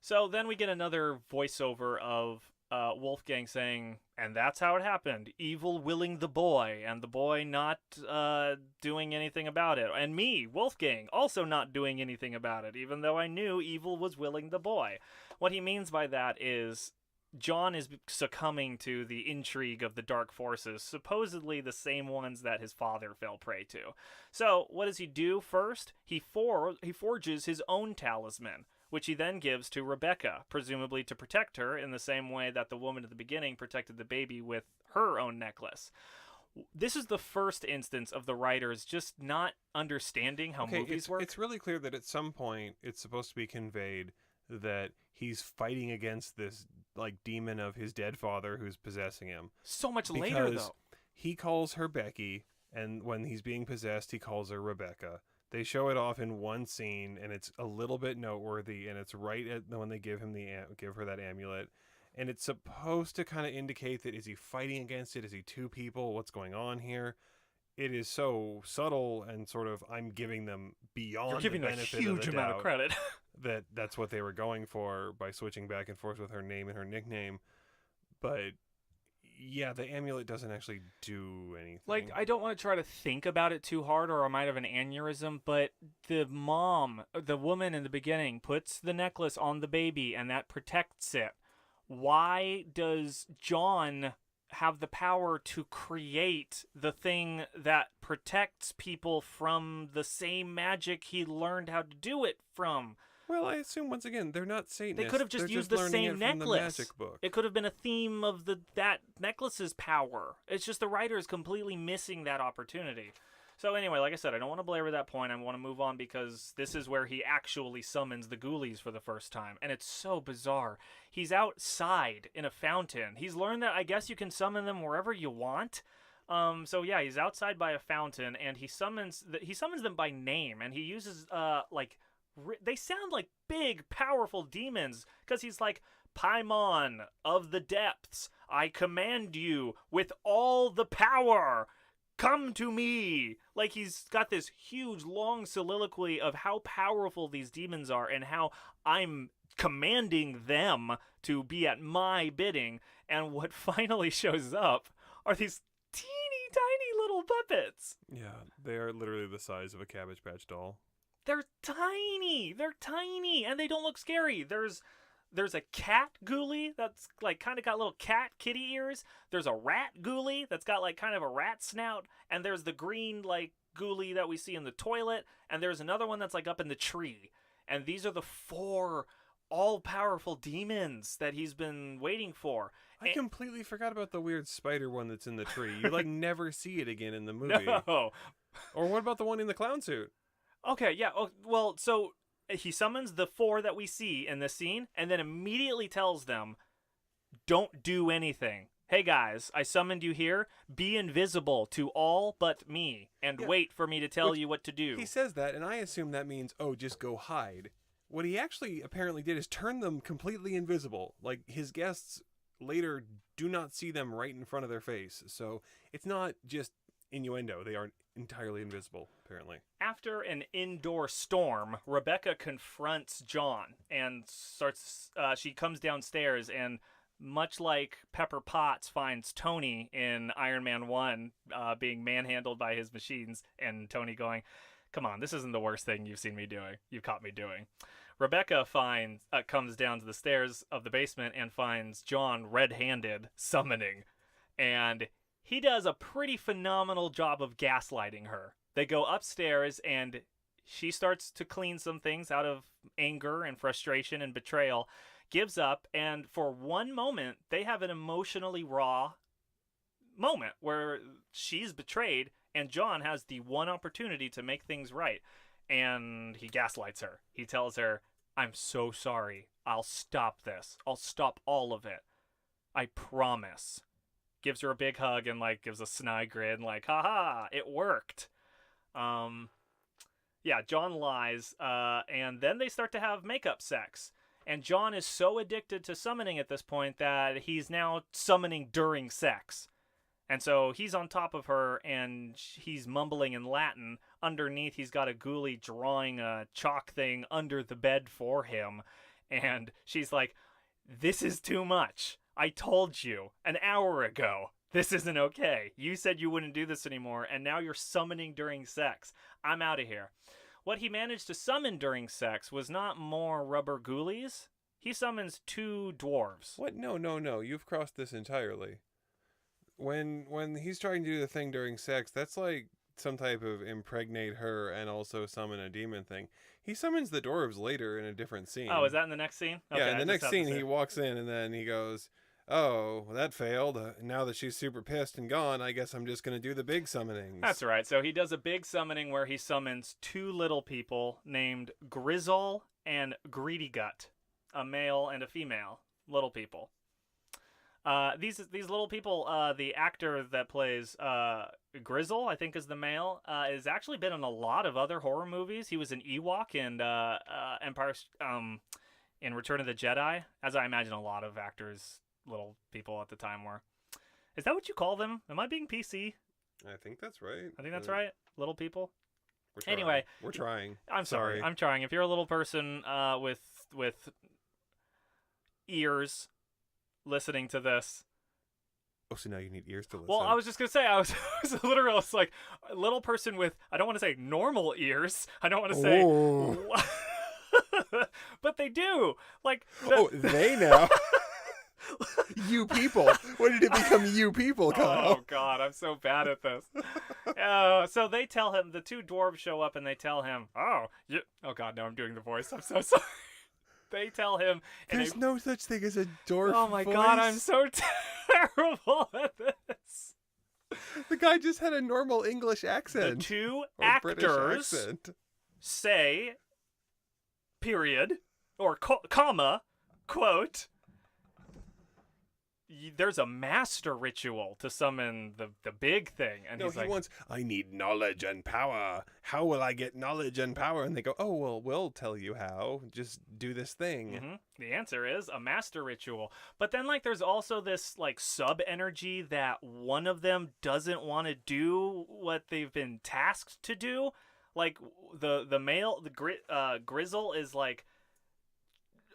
So then we get another voiceover of Wolfgang saying, and that's how it happened. Evil willing the boy, and the boy not doing anything about it. And me, Wolfgang, also not doing anything about it, even though I knew evil was willing the boy. What he means by that is John is succumbing to the intrigue of the dark forces, supposedly the same ones that his father fell prey to. So what does he do first? He forges his own talisman, which he then gives to Rebecca, presumably to protect her in the same way that the woman at the beginning protected the baby with her own necklace. This is the first instance of the writers just not understanding how movies work. It's really clear that at some point it's supposed to be conveyed that he's fighting against this like demon of his dead father who's possessing him. So much later, though. He calls her Becky, and when he's being possessed, he calls her Rebecca. They show it off in one scene, and it's a little bit noteworthy, and it's right at when they give her that amulet, and it's supposed to kind of indicate that is he fighting against it? Is he two people? What's going on here? It is so subtle and sort of I'm giving them beyond You're giving the a benefit huge of the amount doubt of credit. that's what they were going for by switching back and forth with her name and her nickname. But yeah, the amulet doesn't actually do anything. Like, I don't want to try to think about it too hard or I might have an aneurysm, but the mom, the woman in the beginning, puts the necklace on the baby and that protects it. Why does John have the power to create the thing that protects people from the same magic he learned how to do it from? Well, I assume once again they're not Satanists. They could have just used the same necklace. The magic book. It could have been a theme of that necklace's power. It's just the writer is completely missing that opportunity. So anyway, like I said, I don't want to belabor that point. I want to move on because this is where he actually summons the Ghoulies for the first time, and it's so bizarre. He's outside in a fountain. He's learned that I guess you can summon them wherever you want. So yeah, he's outside by a fountain, and he summons them by name, and he uses they sound like big, powerful demons, because he's like, Paimon of the depths, I command you with all the power. Come to me. Like, he's got this huge, long soliloquy of how powerful these demons are and how I'm commanding them to be at my bidding. And what finally shows up are these teeny tiny little puppets. Yeah, they are literally the size of a Cabbage Patch doll. They're tiny, and they don't look scary. There's a cat ghoulie that's like kind of got little cat kitty ears. There's a rat ghoulie that's got like kind of a rat snout, and there's the green like ghoulie that we see in the toilet, and there's another one that's like up in the tree. And these are the 4 all-powerful demons that he's been waiting for. I completely forgot about the weird spider one that's in the tree. You like never see it again in the movie. No. Or what about the one in the clown suit? Okay, yeah. Oh, well, so he summons the 4 that we see in this scene and then immediately tells them, don't do anything. Hey guys, I summoned you here. Be invisible to all but me and wait for me to tell you what to do. He says that, and I assume that means, oh, just go hide. What he actually apparently did is turn them completely invisible. Like, his guests later do not see them right in front of their face. So it's not just innuendo. They are entirely invisible, apparently. After an indoor storm, Rebecca confronts John and she comes downstairs, and much like Pepper Potts finds Tony in Iron Man 1 being manhandled by his machines, and Tony going, come on, this isn't the worst thing you've seen me doing. You've caught me doing. Rebecca comes down to the stairs of the basement and finds John red-handed summoning, and he does a pretty phenomenal job of gaslighting her. They go upstairs, and she starts to clean some things out of anger and frustration and betrayal, gives up, and for one moment, they have an emotionally raw moment where she's betrayed, and John has the one opportunity to make things right, and he gaslights her. He tells her, I'm so sorry. I'll stop this. I'll stop all of it. I promise. Gives her a big hug and like gives a snide grin, like, haha, it worked. Yeah, John lies, and then they start to have makeup sex. And John is so addicted to summoning at this point that he's now summoning during sex. And so he's on top of her, and he's mumbling in Latin. Underneath, he's got a ghoulie drawing a chalk thing under the bed for him. And she's like, "This is too much. I told you an hour ago. This isn't okay. You said you wouldn't do this anymore, and now you're summoning during sex. I'm out of here." What he managed to summon during sex was not more rubber ghoulies. He summons 2 dwarves. What? No. You've crossed this entirely. When he's trying to do the thing during sex, that's like some type of impregnate her and also summon a demon thing. He summons the dwarves later in a different scene. Oh, is that in the next scene? Okay, yeah, in the next scene, he walks in and then he goes, "Oh, that failed. Now that she's super pissed and gone, I guess I'm just going to do the big summonings." That's right. So he does a big summoning where he summons 2 little people named Grizzle and Greedy Gut, a male and a female little people. These little people, the actor that plays Grizzle, I think is the male, has actually been in a lot of other horror movies. He was an Ewok in Empire, in Return of the Jedi, as I imagine a lot of actors, little people at the time were. Is that what you call them? Am I being PC? I think that's right. I think that's right. Little people. Anyway, we're trying. I'm sorry. I'm trying. If you're a little person with ears listening to this. Oh, so now you need ears to listen. Well, I was just going to say, I was literally like a little person with, I don't want to say normal ears. I don't want to say, but they do. Like, they now. You people. When did it become you people, Kyle? Oh, God, I'm so bad at this. So they tell him, the 2 dwarves show up and they tell him, oh, God, now I'm doing the voice. I'm so sorry. They tell him. There's no such thing as a dwarf Oh, my voice. God, I'm so terrible at this. The guy just had a normal English accent. The 2 British actors accent. say, period, or comma, quote, there's a master ritual to summon the big thing. And no, he's like, wants, I need knowledge and power. How will I get knowledge and power? And they go, oh, well, we'll tell you how. Just do this thing. Mm-hmm. The answer is a master ritual. But then, like, there's also this, like, sub-energy that one of them doesn't want to do what they've been tasked to do. Like, the male, Grizzle is, like,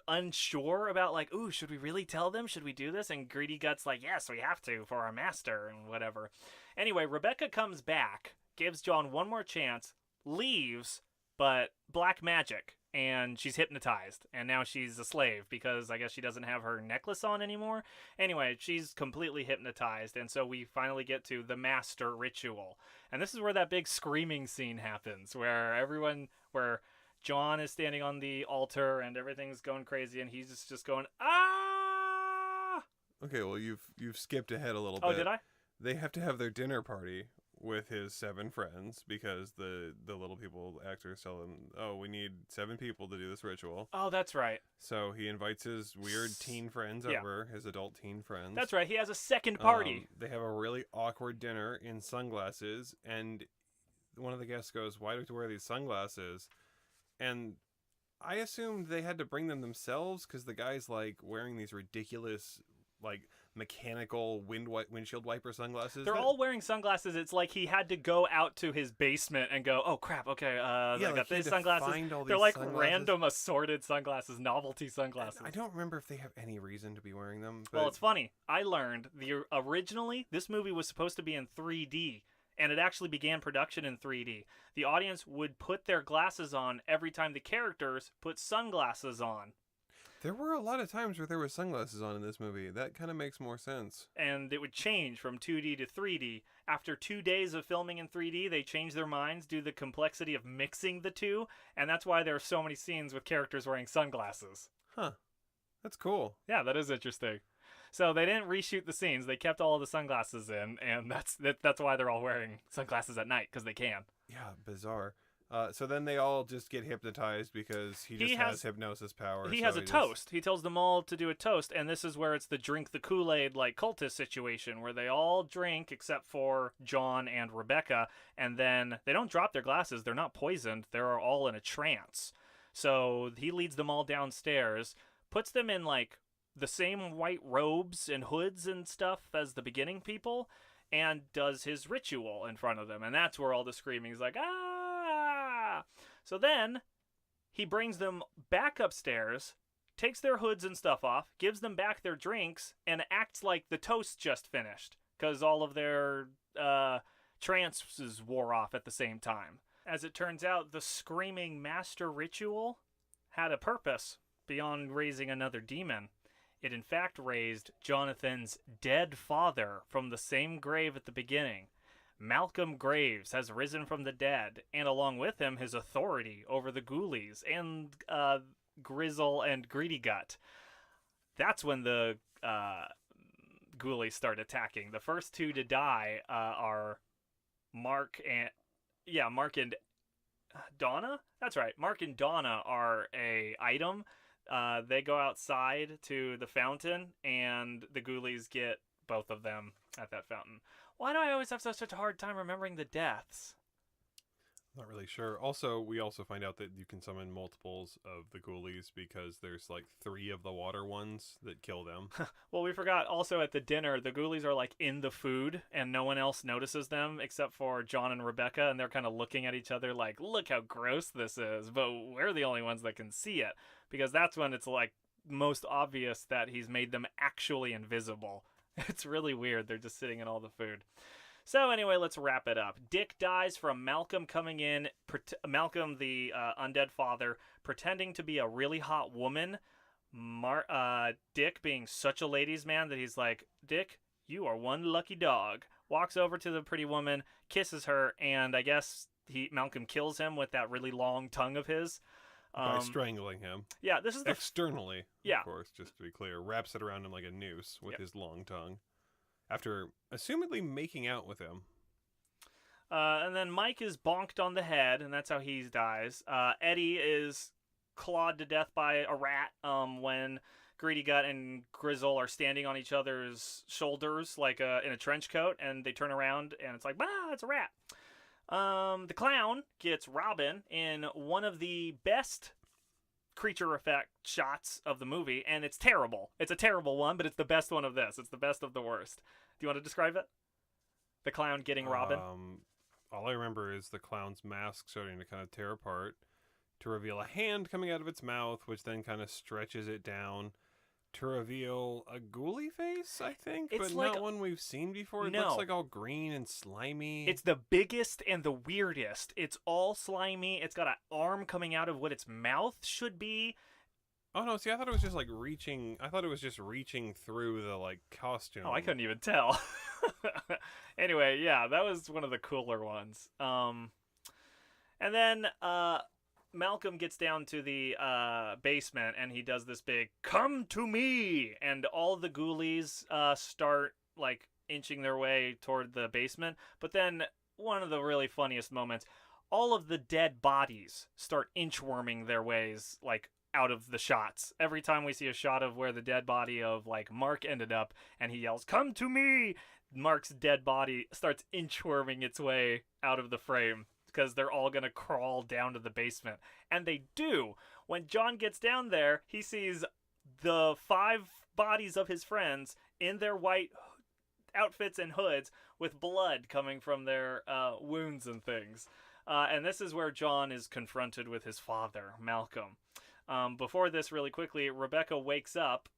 unsure about, like, ooh, should we really tell them? Should we do this? And Greedy Gut's like, yes, we have to for our master and whatever. Anyway, Rebecca comes back, gives John one more chance, leaves, but black magic, and she's hypnotized, and now she's a slave because I guess she doesn't have her necklace on anymore. Anyway, she's completely hypnotized, and so we finally get to the master ritual. And this is where that big screaming scene happens, where John is standing on the altar and everything's going crazy and he's just going, ah! Okay, well, you've skipped ahead a little bit. Oh, did I? They have to have their dinner party with his 7 friends because the little people actors tell them, oh, we need 7 people to do this ritual. Oh, that's right. So he invites his weird teen friends over, his adult teen friends. That's right. He has a second party. They have a really awkward dinner in sunglasses, and one of the guests goes, why do we have to wear these sunglasses? And I assumed they had to bring them themselves because the guy's like wearing these ridiculous, like, mechanical windshield wiper sunglasses. They're all wearing sunglasses. It's like he had to go out to his basement and go, oh crap, okay, I got these sunglasses. They're like random assorted sunglasses, novelty sunglasses. I don't remember if they have any reason to be wearing them. But... Well, it's funny. I learned originally this movie was supposed to be in 3D. And it actually began production in 3D. The audience would put their glasses on every time the characters put sunglasses on. There were a lot of times where there were sunglasses on in this movie. That kind of makes more sense. And it would change from 2D to 3D. After 2 days of filming in 3D, they changed their minds due to the complexity of mixing the two. And that's why there are so many scenes with characters wearing sunglasses. Huh. That's cool. Yeah, that is interesting. So they didn't reshoot the scenes. They kept all of the sunglasses in, and that's why they're all wearing sunglasses at night, because they can. Yeah, bizarre. So then they all just get hypnotized because he has hypnosis power. He has a toast. He tells them all to do a toast, and this is where it's the drink the Kool-Aid like cultist situation, where they all drink except for John and Rebecca, and then they don't drop their glasses. They're not poisoned. They're all in a trance. So he leads them all downstairs, puts them in like the same white robes and hoods and stuff as the beginning people, and does his ritual in front of them. And that's where all the screaming is like, ah! So then he brings them back upstairs, takes their hoods and stuff off, gives them back their drinks, and acts like the toast just finished because all of their trances wore off at the same time. As it turns out, the screaming master ritual had a purpose beyond raising another demon. It in fact raised Jonathan's dead father from the same grave at the beginning. Malcolm Graves has risen from the dead, and along with him his authority over the Ghoulies and Grizzle and Greedy Gut. That's when the Ghoulies start attacking. The first two to die are Mark and Donna? That's right. Mark and Donna are a item. They go outside to the fountain, and the Ghoulies get both of them at that fountain. Why do I always have such a hard time remembering the deaths? Not really sure. Also, we also find out that you can summon multiples of the Ghoulies because there's like 3 of the water ones that kill them. Well, we forgot also at the dinner, the Ghoulies are like in the food and no one else notices them except for John and Rebecca, and they're kind of looking at each other like, look how gross this is, but we're the only ones that can see it, because that's when it's like most obvious that he's made them actually invisible. It's really weird. They're just sitting in all the food. So anyway, let's wrap it up. Dick dies from Malcolm coming in, Malcolm, the undead father, pretending to be a really hot woman. Dick being such a ladies' man that he's like, Dick, you are one lucky dog. Walks over to the pretty woman, kisses her, and I guess Malcolm kills him with that really long tongue of his. By strangling him. Yeah, this is externally, yeah. Of course, just to be clear. Wraps it around him like a noose with his long tongue. After assumedly making out with him. And then Mike is bonked on the head, and that's how he dies. Eddie is clawed to death by a rat when Greedy Gut and Grizzle are standing on each other's shoulders like in a trench coat, and they turn around, and it's like, bah, it's a rat. The clown gets Robin in one of the best creature effect shots of the movie, and it's terrible. It's a terrible one, but it's the best one of this. It's the best of the worst. Do you want to describe it? The clown getting Robin? All I remember is the clown's mask starting to kind of tear apart to reveal a hand coming out of its mouth, which then kind of stretches it down to reveal a ghoulie face, I think, it's but like, not one we've seen before. It no. looks like all green and slimy. It's the biggest and the weirdest. It's all slimy. It's got an arm coming out of what its mouth should be. Oh no, see, I thought it was just like reaching. I thought it was just reaching through the like costume. Oh, I couldn't even tell. Anyway, yeah, that was one of the cooler ones. And then Malcolm gets down to the basement, and he does this big "Come to me!" and all the Ghoulies start like inching their way toward the basement. But then one of the really funniest moments, all of the dead bodies start inchworming their ways like out of the shots. Every time we see a shot of where the dead body of like Mark ended up, and he yells "Come to me!" Mark's dead body starts inchworming its way out of the frame, because they're all going to crawl down to the basement. And they do. When John gets down there, he sees the 5 bodies of his friends in their white outfits and hoods with blood coming from their wounds and things. And this is where John is confronted with his father, Malcolm. Before this, really quickly, Rebecca wakes up.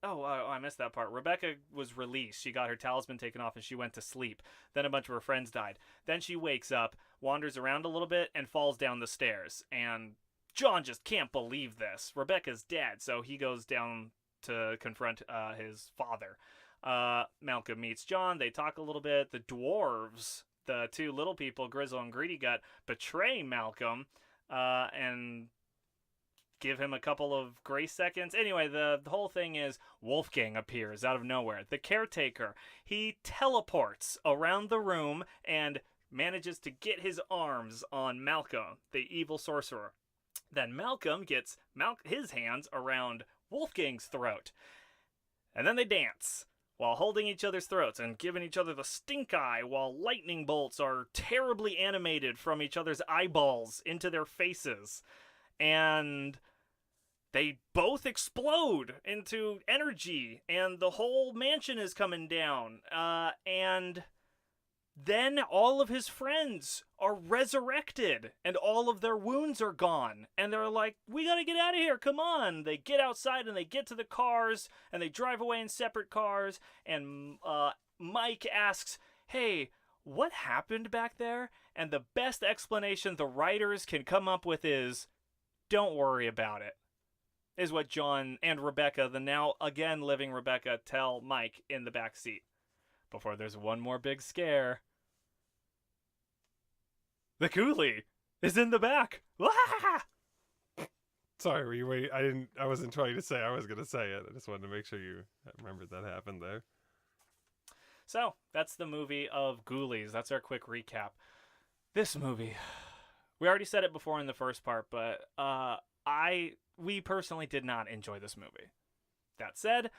I missed that part. Rebecca was released. She got her talisman taken off and she went to sleep. Then a bunch of her friends died. Then she wakes up, wanders around a little bit, and falls down the stairs. And John just can't believe this. Rebecca's dead, so he goes down to confront his father. Malcolm meets John. They talk a little bit. The dwarves, the 2 little people, Grizzle and Greedy Gut, betray Malcolm and give him a couple of grace seconds. Anyway, the whole thing is Wolfgang appears out of nowhere. The caretaker, he teleports around the room and manages to get his arms on Malcolm, the evil sorcerer. Then Malcolm gets his hands around Wolfgang's throat. And then they dance while holding each other's throats and giving each other the stink eye, while lightning bolts are terribly animated from each other's eyeballs into their faces. And they both explode into energy, and the whole mansion is coming down. And then all of his friends are resurrected, and all of their wounds are gone. And they're like, we gotta get out of here, come on. They get outside, and they get to the cars, and they drive away in separate cars. And Mike asks, hey, what happened back there? And the best explanation the writers can come up with is, don't worry about it. Is what John and Rebecca, the now again living Rebecca, tell Mike in the back seat. Before there's one more big scare. The Ghoulie is in the back. Wah! Sorry, were you waiting? I wasn't trying to say I was going to say it. I just wanted to make sure you remembered that happened there. So, that's the movie of Ghoulies. That's our quick recap. This movie, we already said it before in the first part, but we personally did not enjoy this movie. That said,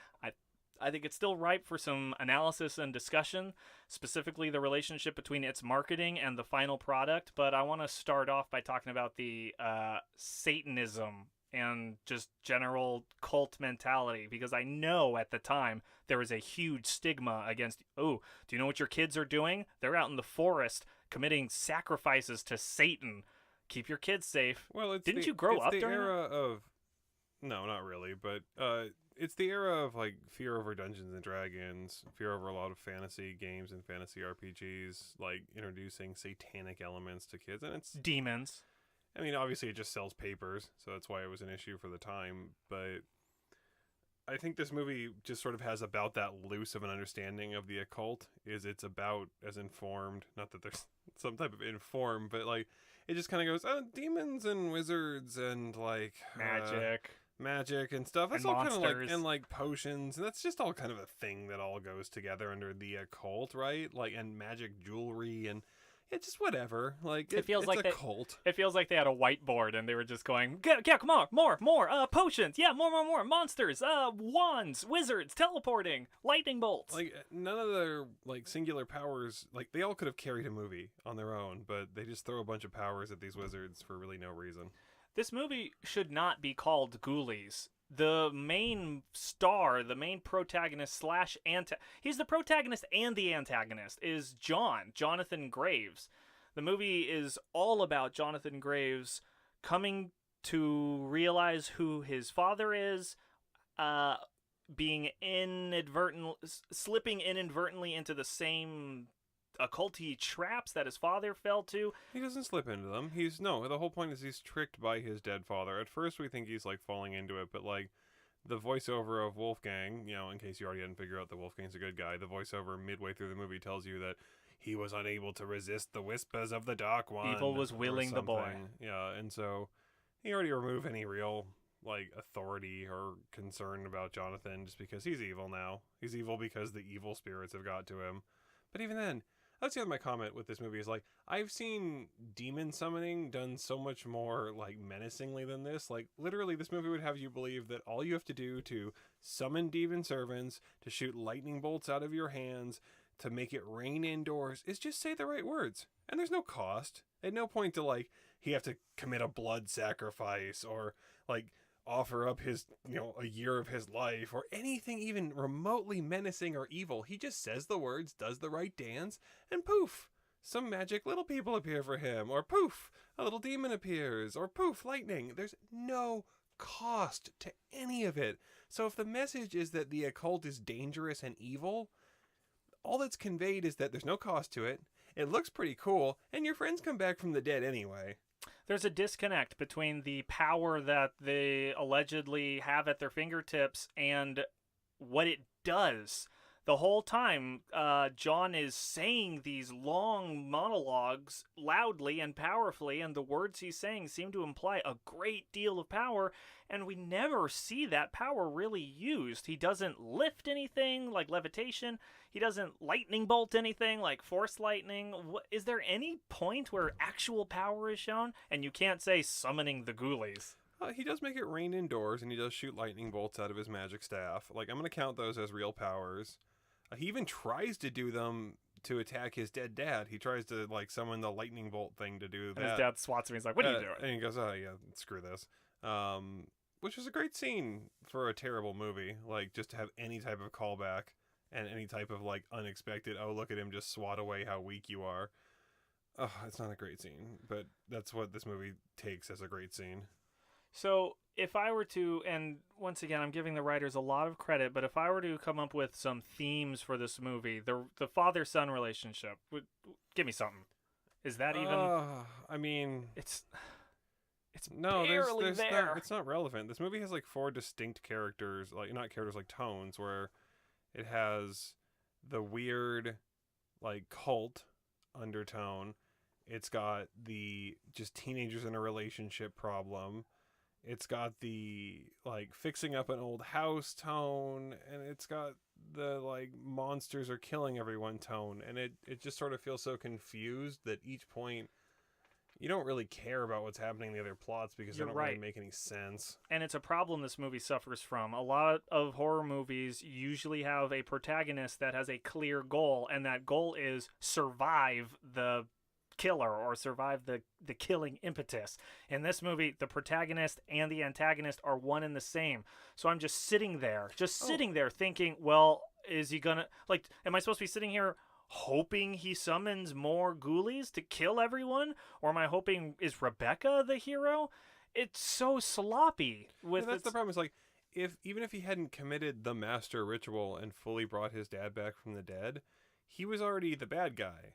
I think it's still ripe for some analysis and discussion, specifically the relationship between its marketing and the final product, but I want to start off by talking about the Satanism and just general cult mentality, because I know at the time there was a huge stigma against, oh, do you know what your kids are doing? They're out in the forest committing sacrifices to Satan. Keep your kids safe. Well, Didn't you grow up the during era that? of... No, not really, but it's the era of like fear over Dungeons and Dragons, fear over a lot of fantasy games and fantasy RPGs, like introducing satanic elements to kids, and it's Demons. I mean, obviously it just sells papers, so that's why it was an issue for the time, but I think this movie just sort of has about that loose of an understanding of the occult. It's about as informed, not that there's some type of informed, but like it just kind of goes, oh, demons and wizards and like magic and stuff. That's and all kind of monsters. like, and like potions, and that's just all kind of a thing that all goes together under the occult, right? Like, and magic jewelry, and it's just whatever. Like It feels it's like a cult. It feels like they had a whiteboard and they were just going, yeah, come on, more, potions, yeah, more, monsters, wands, wizards, teleporting, lightning bolts. Like none of their like singular powers, like they all could have carried a movie on their own, but they just throw a bunch of powers at these wizards for really no reason. This movie should not be called Ghoulies. The main star, the main protagonist slash he's the protagonist and the antagonist, is Jonathan Graves. The movie is all about Jonathan Graves coming to realize who his father is, being slipping inadvertently into the same occulty traps that his father fell to. He doesn't slip into them. The whole point is he's tricked by his dead father. At first we think he's like falling into it, but like the voiceover of Wolfgang, you know, in case you already hadn't figured out that Wolfgang's a good guy, the voiceover midway through the movie tells you that he was unable to resist the whispers of the Dark One. Evil was willing the boy. Yeah, and so he already removed any real like authority or concern about Jonathan just because he's evil now. He's evil because the evil spirits have got to him. But even then, that's the other my comment with this movie is like I've seen demon summoning done so much more like menacingly than this. Like literally this movie would have you believe that all you have to do to summon demon servants, to shoot lightning bolts out of your hands, to make it rain indoors is just say the right words. And there's no cost. At no point to like he have to commit a blood sacrifice or like offer up his, a year of his life or anything even remotely menacing or evil. He just says the words, does the right dance, and poof, some magic little people appear for him, or poof, a little demon appears, or poof, lightning. There's no cost to any of it. So if the message is that the occult is dangerous and evil, all that's conveyed is that there's no cost to it, it looks pretty cool, and your friends come back from the dead anyway. There's a disconnect between the power that they allegedly have at their fingertips and what it does. The whole time, John is saying these long monologues loudly and powerfully, and the words he's saying seem to imply a great deal of power, and we never see that power really used. He doesn't lift anything like levitation. He doesn't lightning bolt anything like force lightning. Is there any point where actual power is shown? And you can't say summoning the Ghoulies. He does make it rain indoors, and he does shoot lightning bolts out of his magic staff. Like, I'm going to count those as real powers. He even tries to do them to attack his dead dad. He tries to, like, summon the lightning bolt thing to do that. And his dad swats him. He's like, what are you doing? And he goes, oh, yeah, screw this. which is a great scene for a terrible movie. Like, just to have any type of callback and any type of, like, unexpected, oh, look at him just swat away how weak you are. Oh, it's not a great scene, but that's what this movie takes as a great scene. So if I were to, and once again, I'm giving the writers a lot of credit, but if I were to come up with some themes for this movie, the father-son relationship, give me something. Is that even? I mean, it's no, barely there. It's not relevant. This movie has like 4 distinct characters, like not characters, like tones, where it has the weird, like cult undertone. It's got the just teenagers in a relationship problem. It's got the like fixing up an old house tone, and it's got the like monsters are killing everyone tone, and it just sort of feels so confused that each point you don't really care about what's happening in the other plots because they don't really make any sense. And it's a problem this movie suffers from. A lot of horror movies usually have a protagonist that has a clear goal, and that goal is survive the killer or survive the killing impetus. In this movie, the protagonist and the antagonist are one and the same. So I'm just sitting there thinking, well, is he gonna, like, am I supposed to be sitting here hoping he summons more ghoulies to kill everyone? Or am I hoping, is Rebecca the hero? It's so sloppy. That's the problem, is like, even if he hadn't committed the master ritual and fully brought his dad back from the dead, he was already the bad guy.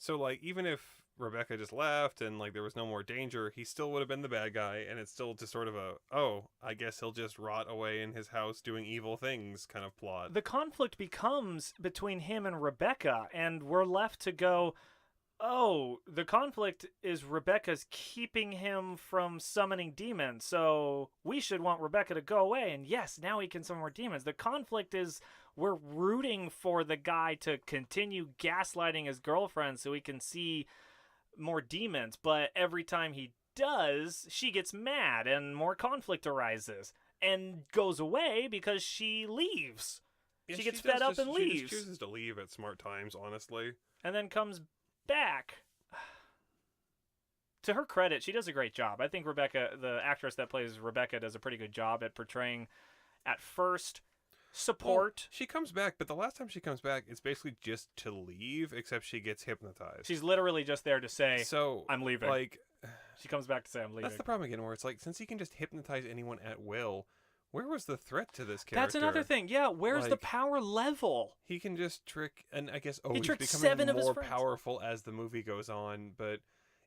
So, like, even if Rebecca just left and, like, there was no more danger, he still would have been the bad guy, and it's still just sort of I guess he'll just rot away in his house doing evil things kind of plot. The conflict becomes between him and Rebecca, and we're left to go, the conflict is Rebecca's keeping him from summoning demons, so we should want Rebecca to go away, and yes, now he can summon more demons. The conflict is we're rooting for the guy to continue gaslighting his girlfriend so he can see more demons, but every time he does, she gets mad and more conflict arises and goes away because she leaves. Yeah, she gets fed up and leaves. She just chooses to leave at smart times, honestly. And then comes back. To her credit, she does a great job. I think Rebecca, the actress that plays Rebecca, does a pretty good job at portraying, at first, support. Well, she comes back, but the last time she comes back, it's basically just to leave, except she gets hypnotized. She's literally just there to say, I'm leaving. Like, she comes back to say, I'm leaving. That's the problem again, where it's like, since he can just hypnotize anyone at will, where was the threat to this character? That's another thing. Yeah, where's the power level? He can just trick, and I guess, he he's tricked becoming 7 of his more friends. Powerful as the movie goes on, but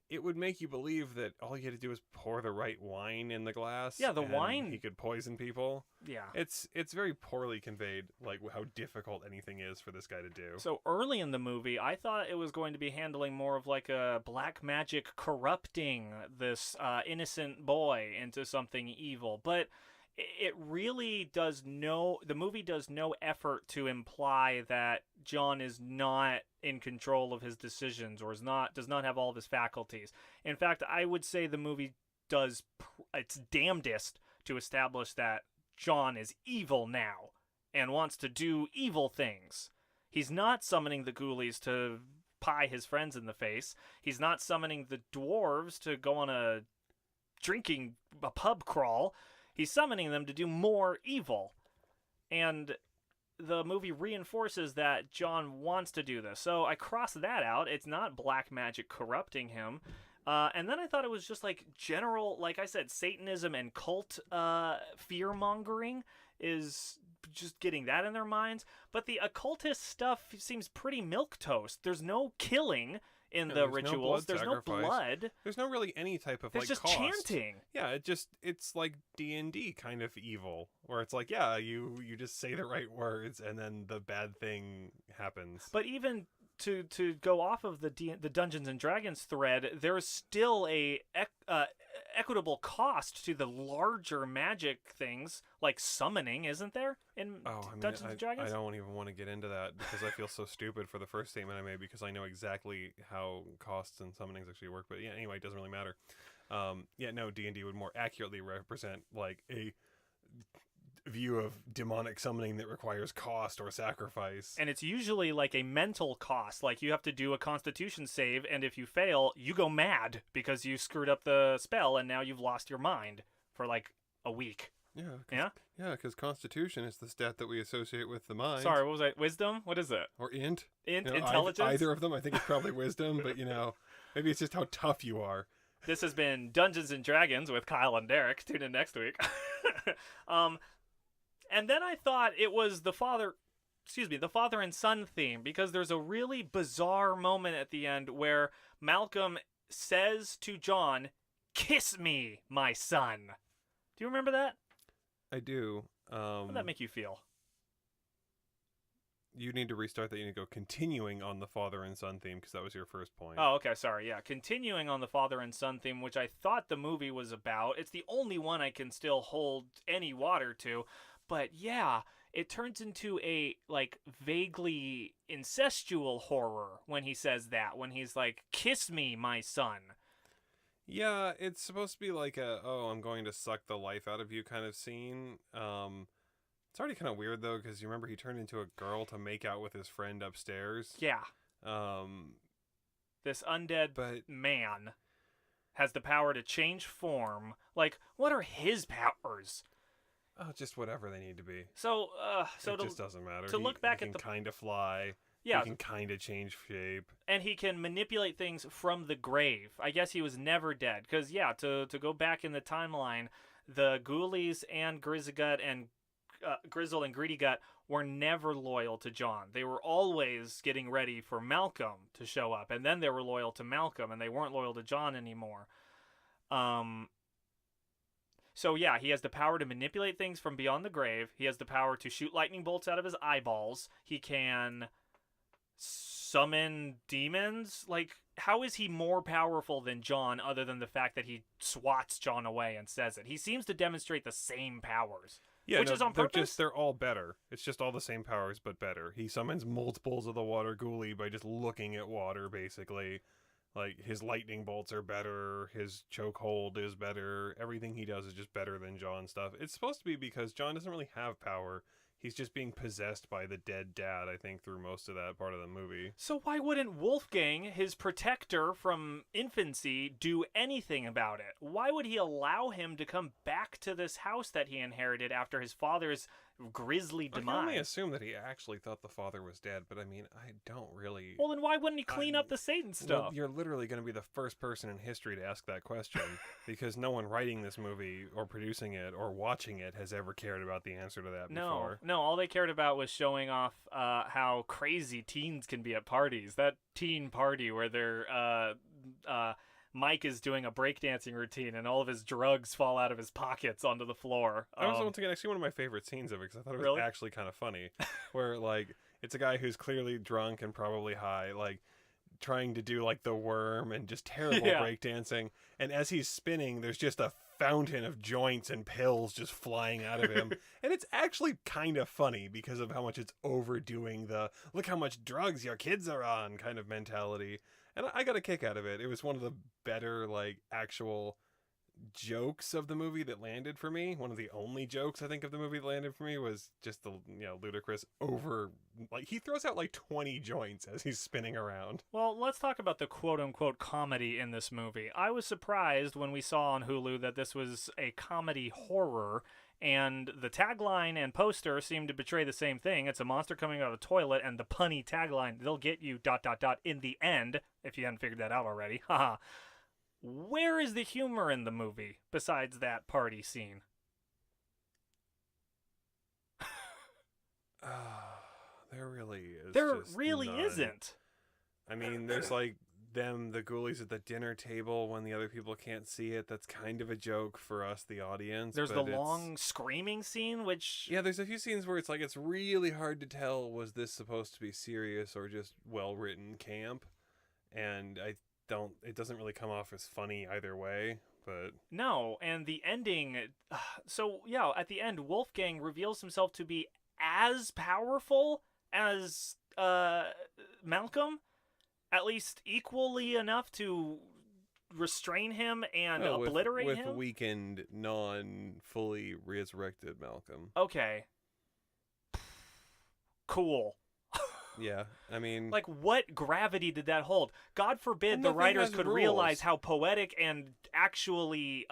it would make you believe that all you had to do was pour the right wine in the glass. Yeah, the and wine. He could poison people. Yeah. It's very poorly conveyed, like, how difficult anything is for this guy to do. So early in the movie, I thought it was going to be handling more of like a black magic corrupting this innocent boy into something evil. But it really does the movie does no effort to imply that John is not in control of his decisions or does not have all of his faculties. In fact, I would say the movie does its damnedest to establish that John is evil now and wants to do evil things. He's not summoning the ghoulies to pie his friends in the face. He's not summoning the dwarves to go on a pub crawl. He's summoning them to do more evil. And the movie reinforces that John wants to do this. So I cross that out. It's not black magic corrupting him. And then I thought it was just like general, like I said, Satanism and cult fear-mongering is just getting that in their minds. But the occultist stuff seems pretty milquetoast. There's no killing in the rituals. There's no blood. There's no really any type of There's just cost. chanting. Yeah, it's like D&D kind of evil, where it's like, yeah, you just say the right words and then the bad thing happens. But even to go off of the Dungeons and Dragons thread, there's still a equitable cost to the larger magic things like summoning, isn't there? In Dungeons and Dragons? I don't even want to get into that because I feel so stupid for the first statement I made because I know exactly how costs and summonings actually work. But yeah, anyway, it doesn't really matter. D&D would more accurately represent like a view of demonic summoning that requires cost or sacrifice. And it's usually like a mental cost. Like you have to do a constitution save, and if you fail, you go mad because you screwed up the spell and now you've lost your mind for like a week. Yeah. Yeah, because Constitution is the stat that we associate with the mind. Sorry, what was I? Wisdom? What is it? Or int. Intelligence? Either of them. I think it's probably wisdom, but maybe it's just how tough you are. This has been Dungeons and Dragons with Kyle and Derek. Tune in next week. And then I thought it was the father and son theme, because there's a really bizarre moment at the end where Malcolm says to John, "Kiss me, my son." Do you remember that? I do. How did that make you feel? You need to restart that. You need to go continuing on the father and son theme, because that was your first point. Oh, okay, sorry. Yeah, continuing on the father and son theme, which I thought the movie was about. It's the only one I can still hold any water to. But yeah, it turns into a, like, vaguely incestual horror when he says that. When he's like, "Kiss me, my son." Yeah, it's supposed to be like I'm going to suck the life out of you kind of scene. It's already kind of weird, though, because you remember he turned into a girl to make out with his friend upstairs. Yeah. This undead man has the power to change form. Like, what are his powers? Oh, just whatever they need to be. So it just doesn't matter. To look back he at can kind of fly. Yeah. He can kind of change shape. And he can manipulate things from the grave. I guess he was never dead. Because, yeah, to go back in the timeline, the Ghoulies and Grizzle and Greedy Gut were never loyal to John. They were always getting ready for Malcolm to show up. And then they were loyal to Malcolm, and they weren't loyal to John anymore. So, yeah, he has the power to manipulate things from beyond the grave. He has the power to shoot lightning bolts out of his eyeballs. He can summon demons. Like, how is he more powerful than John, other than the fact that he swats John away and says it? He seems to demonstrate the same powers. Yeah, which is on purpose. They're all better. It's just all the same powers, but better. He summons multiples of the water ghoulie by just looking at water, basically. Like, his lightning bolts are better, his chokehold is better, everything he does is just better than John's stuff. It's supposed to be because John doesn't really have power. He's just being possessed by the dead dad, I think, through most of that part of the movie. So why wouldn't Wolfgang, his protector from infancy, do anything about it? Why would he allow him to come back to this house that he inherited after his father's grisly demise? I can only assume that he actually thought the father was dead, but I mean, I don't really... Well, then why wouldn't he clean up the Satan stuff? Well, you're literally going to be the first person in history to ask that question, because no one writing this movie, or producing it, or watching it has ever cared about the answer to that before. No, all they cared about was showing off how crazy teens can be at parties. That teen party where they're... Mike is doing a breakdancing routine and all of his drugs fall out of his pockets onto the floor. That was once again actually one of my favorite scenes of it, because I thought it was actually kind of funny. Where, like, it's a guy who's clearly drunk and probably high, like, trying to do, like, the worm and just terrible breakdancing. And as he's spinning, there's just a fountain of joints and pills just flying out of him. And it's actually kind of funny because of how much it's overdoing the, look how much drugs your kids are on kind of mentality. And I got a kick out of it. It was one of the better, like, actual jokes of the movie that landed for me. One of the only jokes, I think, of the movie that landed for me was just the, ludicrous like, he throws out, like, 20 joints as he's spinning around. Well, let's talk about the quote-unquote comedy in this movie. I was surprised when we saw on Hulu that this was a comedy horror, and the tagline and poster seem to betray the same thing. It's a monster coming out of a toilet, and the punny tagline, "They'll get you ... in the end," if you hadn't figured that out already. Haha. Where is the humor in the movie besides that party scene? There really is. There just really none. isn't. I mean, there's like the ghoulies at the dinner table when the other people can't see it. That's kind of a joke for us, the audience. There's the long screaming scene, which... Yeah, there's a few scenes where it's like, it's really hard to tell, was this supposed to be serious or just well-written camp? And it doesn't really come off as funny either way, but... No, and the ending... So, yeah, at the end, Wolfgang reveals himself to be as powerful as Malcolm, at least equally enough to restrain him and obliterate him? With weakened, non-fully resurrected Malcolm. Okay. Cool. Yeah, I mean... Like, what gravity did that hold? God forbid the writers could realize how poetic and actually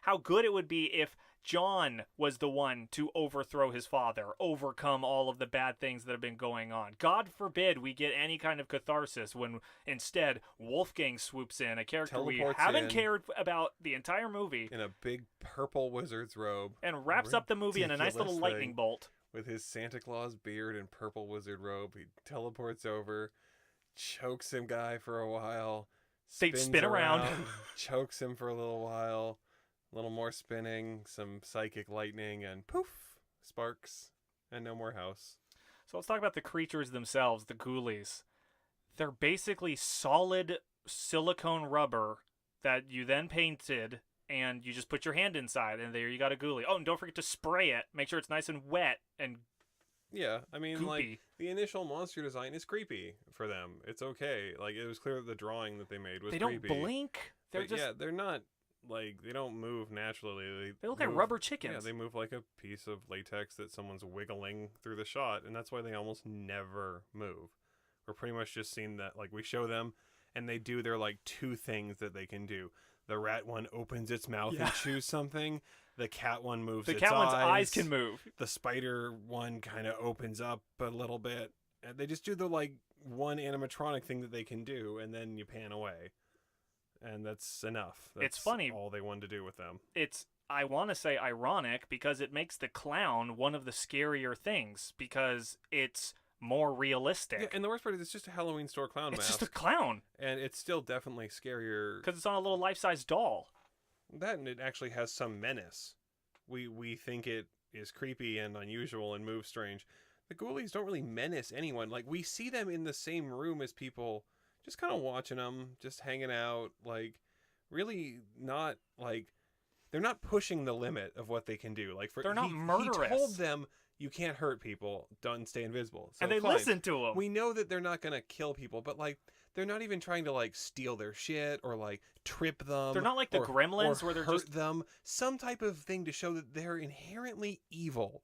how good it would be if John was the one to overthrow his father, overcome all of the bad things that have been going on. God forbid we get any kind of catharsis when instead Wolfgang swoops in, a character we Teleports haven't in. cared about the entire movie, In a big purple wizard's robe. and wraps up the movie in a nice little Ridiculous lightning thing. bolt. With his Santa Claus beard and purple wizard robe, he teleports over, chokes some guy for a while. They spins spin around. Chokes him for a little while. A little more spinning, some psychic lightning, and poof, sparks, and no more house. So let's talk about the creatures themselves, the ghoulies. They're basically solid silicone rubber that you then painted, and you just put your hand inside, and there you got a ghoulie. Oh, and don't forget to spray it. Make sure it's nice and wet and Yeah, I mean, like, goopy. the initial monster design is creepy for them. It's okay. Like, it was clear that the drawing that they made was They creepy. don't blink. They're But just yeah, they're not, like, they don't move naturally. they look like move- rubber chickens. Yeah, they move like a piece of latex that someone's wiggling through the shot, and that's why they almost never move. We're pretty much just seeing that, like, we show them, and they do their, like, two things that they can do. The rat one opens its mouth Yeah. and chews something. The cat one moves The its cat one's eyes can move. The spider one kind of opens up a little bit. And they just do the, like, one animatronic thing that they can do, and then you pan away. And that's enough. That's It's funny. all they wanted to do with them. It's, I want to say, ironic because it makes the clown one of the scarier things because it's more realistic. Yeah, and the worst part is it's just a Halloween store clown It's mask. just a clown And it's still definitely scarier. because it's on a little life-size doll. That, and it actually has some menace. We think it is creepy and unusual and moves strange. The Ghoulies don't really menace anyone. Like, we see them in the same room as people, just kind of watching them, just hanging out. Like, really not, like, they're not pushing the limit of what they can do. Like, They're not he murderous. told them, you can't hurt people, don't stay invisible. So And they fine. listen to him. We know that they're not going to kill people, but, like, they're not even trying to, like, steal their shit or, like, trip them. They're not like the or- Gremlins or where they're hurt just them. Some type of thing to show that they're inherently evil.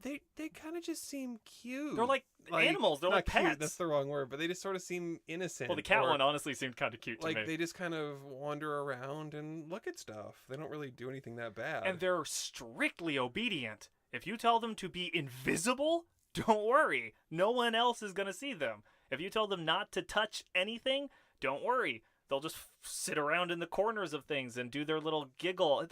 They kind of just seem cute. They're like animals. They're not like cute, pets. that's the wrong word, but they just sort of seem innocent. Well, the cat or, one honestly seemed kind of cute to like, me. they just kind of wander around and look at stuff. They don't really do anything that bad. And they're strictly obedient. If you tell them to be invisible, don't worry. No one else is going to see them. If you tell them not to touch anything, don't worry. They'll just sit around in the corners of things and do their little giggle.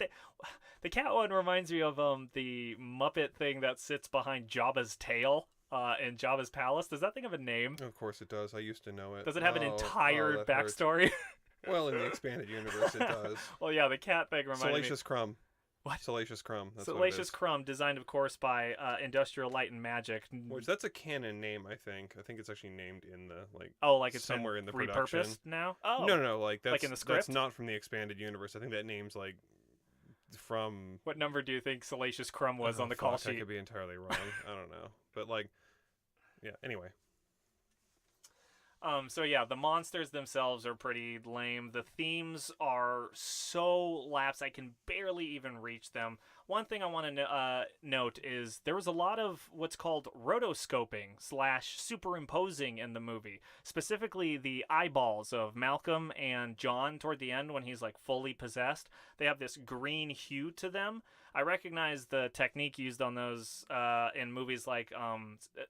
The cat one reminds me of the Muppet thing that sits behind Jabba's tail in Jabba's palace. Does that thing have a name? Of course it does. I used to know it. Does it have an Oh, entire that hurts. backstory? Well, in the expanded universe, it does. Well, yeah, the cat thing reminded me. Salacious Crumb. What? Salacious Crumb. That's what it Salacious is. Crumb, designed, of course, by Industrial Light and Magic. Which, that's a canon name, I think. I think it's actually named in the, like, Oh, like it's somewhere been in the repurposed production. now? Oh. No, like, that's, in the that's script? not from the expanded universe. I think that name's, like, from... What number do you think Salacious Crumb was Oh, on the call fuck, I sheet? could be entirely wrong. I don't know. But, like, yeah, anyway. So yeah, the monsters themselves are pretty lame. The themes are so lapsed, I can barely even reach them. One thing I want to note is there was a lot of what's called rotoscoping / superimposing in the movie. Specifically, the eyeballs of Malcolm and John toward the end when he's like fully possessed. They have this green hue to them. I recognize the technique used on those in movies like,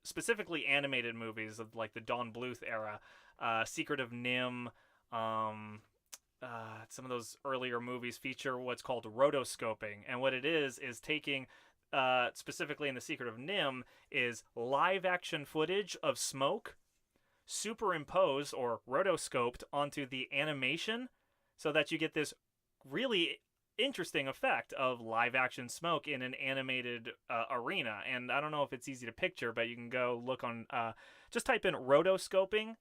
specifically animated movies of like the Don Bluth era, Secret of Nim. Some of those earlier movies feature what's called rotoscoping, and what it is taking, specifically in the Secret of Nim, is live action footage of smoke superimposed or rotoscoped onto the animation, so that you get this really interesting effect of live action smoke in an animated arena. And I don't know if it's easy to picture, but you can go look on, just type in rotoscoping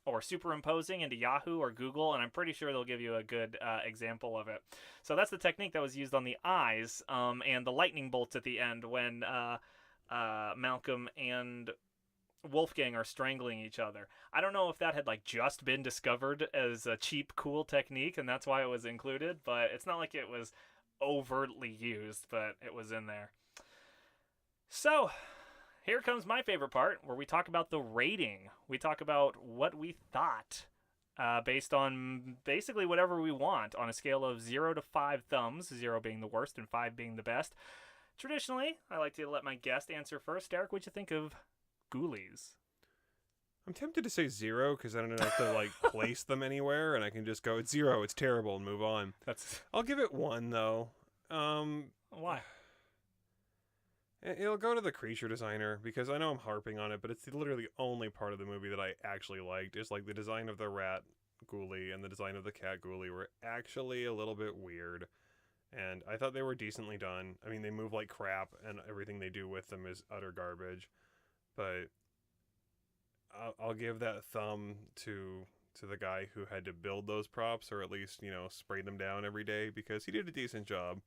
or superimposing into Yahoo or Google, and I'm pretty sure they'll give you a good example of it. So that's the technique that was used on the eyes, and the lightning bolts at the end when Malcolm and Wolfgang are strangling each other. I don't know if that had like just been discovered as a cheap, cool technique, and that's why it was included, but it's not like it was overtly used, but it was in there. So, here comes my favorite part, where we talk about the rating. We talk about what we thought. based on basically whatever we want on a scale of 0 to 5 thumbs, 0 being the worst and 5 being the best. Traditionally, I like to let my guest answer first. Derek, what'd you think of Ghoulies? I'm tempted to say 0 because I don't have to like place them anywhere, and I can just go, it's 0, it's terrible, and move on. I'll give it 1 though. Why? It'll go to the creature designer because I know I'm harping on it, but it's literally the only part of the movie that I actually liked. It's like the design of the rat ghoulie and the design of the cat ghoulie were actually a little bit weird, and I thought they were decently done. I mean, they move like crap, and everything they do with them is utter garbage, but I'll give that thumb to the guy who had to build those props, or at least, spray them down every day, because he did a decent job.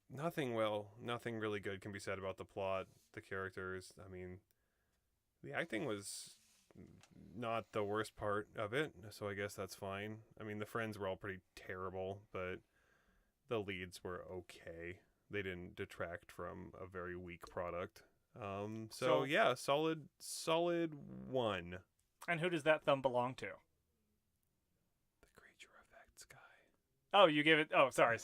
Nothing really good can be said about the plot, the characters. I mean, the acting was not the worst part of it, so I guess that's fine. I mean, the friends were all pretty terrible, but the leads were okay. They didn't detract from a very weak product. So yeah, solid 1. And who does that thumb belong to? The creature effects guy. Oh, you gave it... Oh, sorry.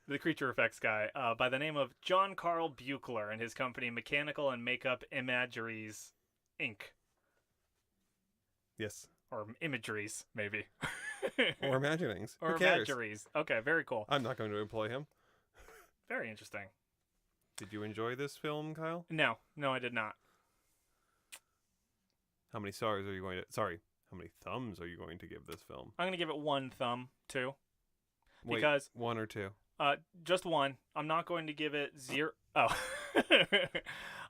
The creature effects guy, by the name of John Carl Buechler, and his company Mechanical and Makeup Imageries, Inc. Yes. Or Imageries, maybe. Or Imaginings. Or Who cares? Imageries. Okay, very cool. I'm not going to employ him. Very interesting. Did you enjoy this film, Kyle? No, I did not. How many stars are you going to... Sorry, how many thumbs are you going to give this film? I'm going to give it 1 thumb, 2. Wait, Because... 1 or 2? Just 1. I'm not going to give it 0... Oh.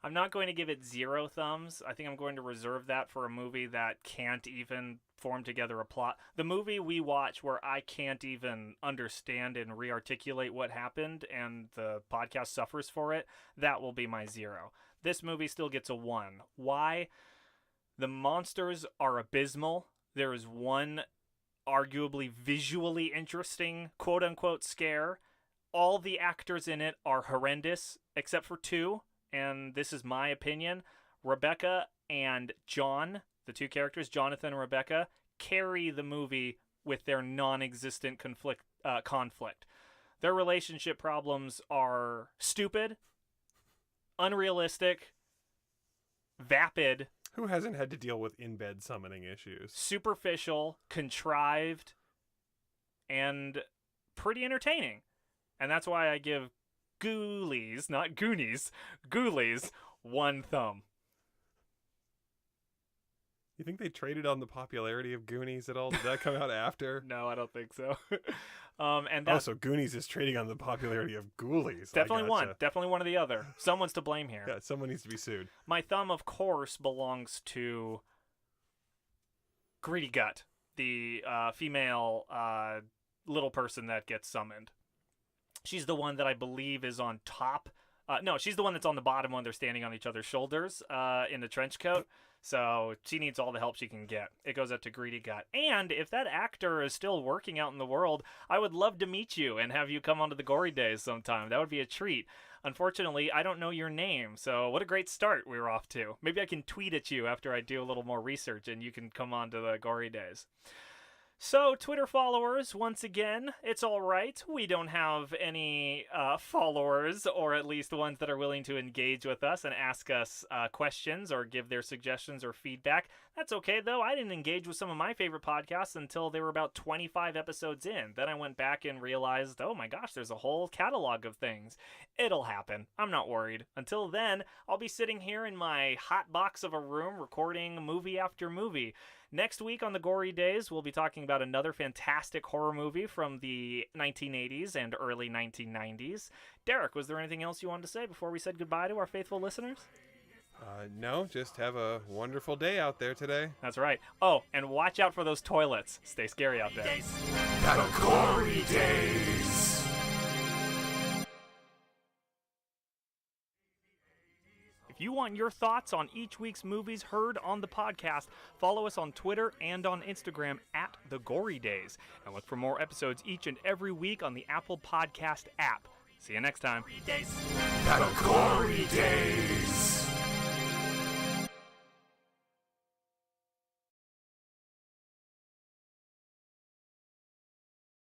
I'm not going to give it 0 thumbs. I think I'm going to reserve that for a movie that can't even form together a plot. The movie we watch where I can't even understand and re-articulate what happened, and the podcast suffers for it, that will be my 0. This movie still gets a 1. Why? The monsters are abysmal. There is one arguably visually interesting quote-unquote scare. All the actors in it are horrendous, except for 2, and this is my opinion. Rebecca and John, the 2 characters, Jonathan and Rebecca, carry the movie with their non-existent conflict. Their relationship problems are stupid, unrealistic, vapid. Who hasn't had to deal with in-bed summoning issues? Superficial, contrived, and pretty entertaining. And that's why I give Ghoulies, not Goonies, Ghoulies, 1 thumb. You think they traded on the popularity of Goonies at all? Did that come out after? No, I don't think so. And that's so Goonies is trading on the popularity of Ghoulies. Definitely one. Definitely one or the other. Someone's to blame here. Yeah, someone needs to be sued. My thumb, of course, belongs to Greedy Gut, the female little person that gets summoned. She's the one that I believe is on top. No, she's the one that's on the bottom when they're standing on each other's shoulders in the trench coat. So she needs all the help she can get. It goes up to Greedy Gut. And if that actor is still working out in the world, I would love to meet you and have you come onto the Gory Days sometime. That would be a treat. Unfortunately, I don't know your name, so what a great start we're off to. Maybe I can tweet at you after I do a little more research and you can come on to the Gory Days. So, Twitter followers, once again, it's all right. We don't have any followers, or at least ones that are willing to engage with us and ask us questions or give their suggestions or feedback. That's okay, though. I didn't engage with some of my favorite podcasts until they were about 25 episodes in. Then I went back and realized, oh my gosh, there's a whole catalog of things. It'll happen. I'm not worried. Until then, I'll be sitting here in my hot box of a room recording movie after movie. Next week on the Gory Days, we'll be talking about another fantastic horror movie from the 1980s and early 1990s. Derek, was there anything else you wanted to say before we said goodbye to our faithful listeners? No, just have a wonderful day out there today. That's right. Oh, and watch out for those toilets. Stay scary out there. The Gory Days. If you want your thoughts on each week's movies heard on the podcast, follow us on Twitter and on Instagram at The Gory Days. And look for more episodes each and every week on the Apple Podcast app. See you next time. The Gory Days.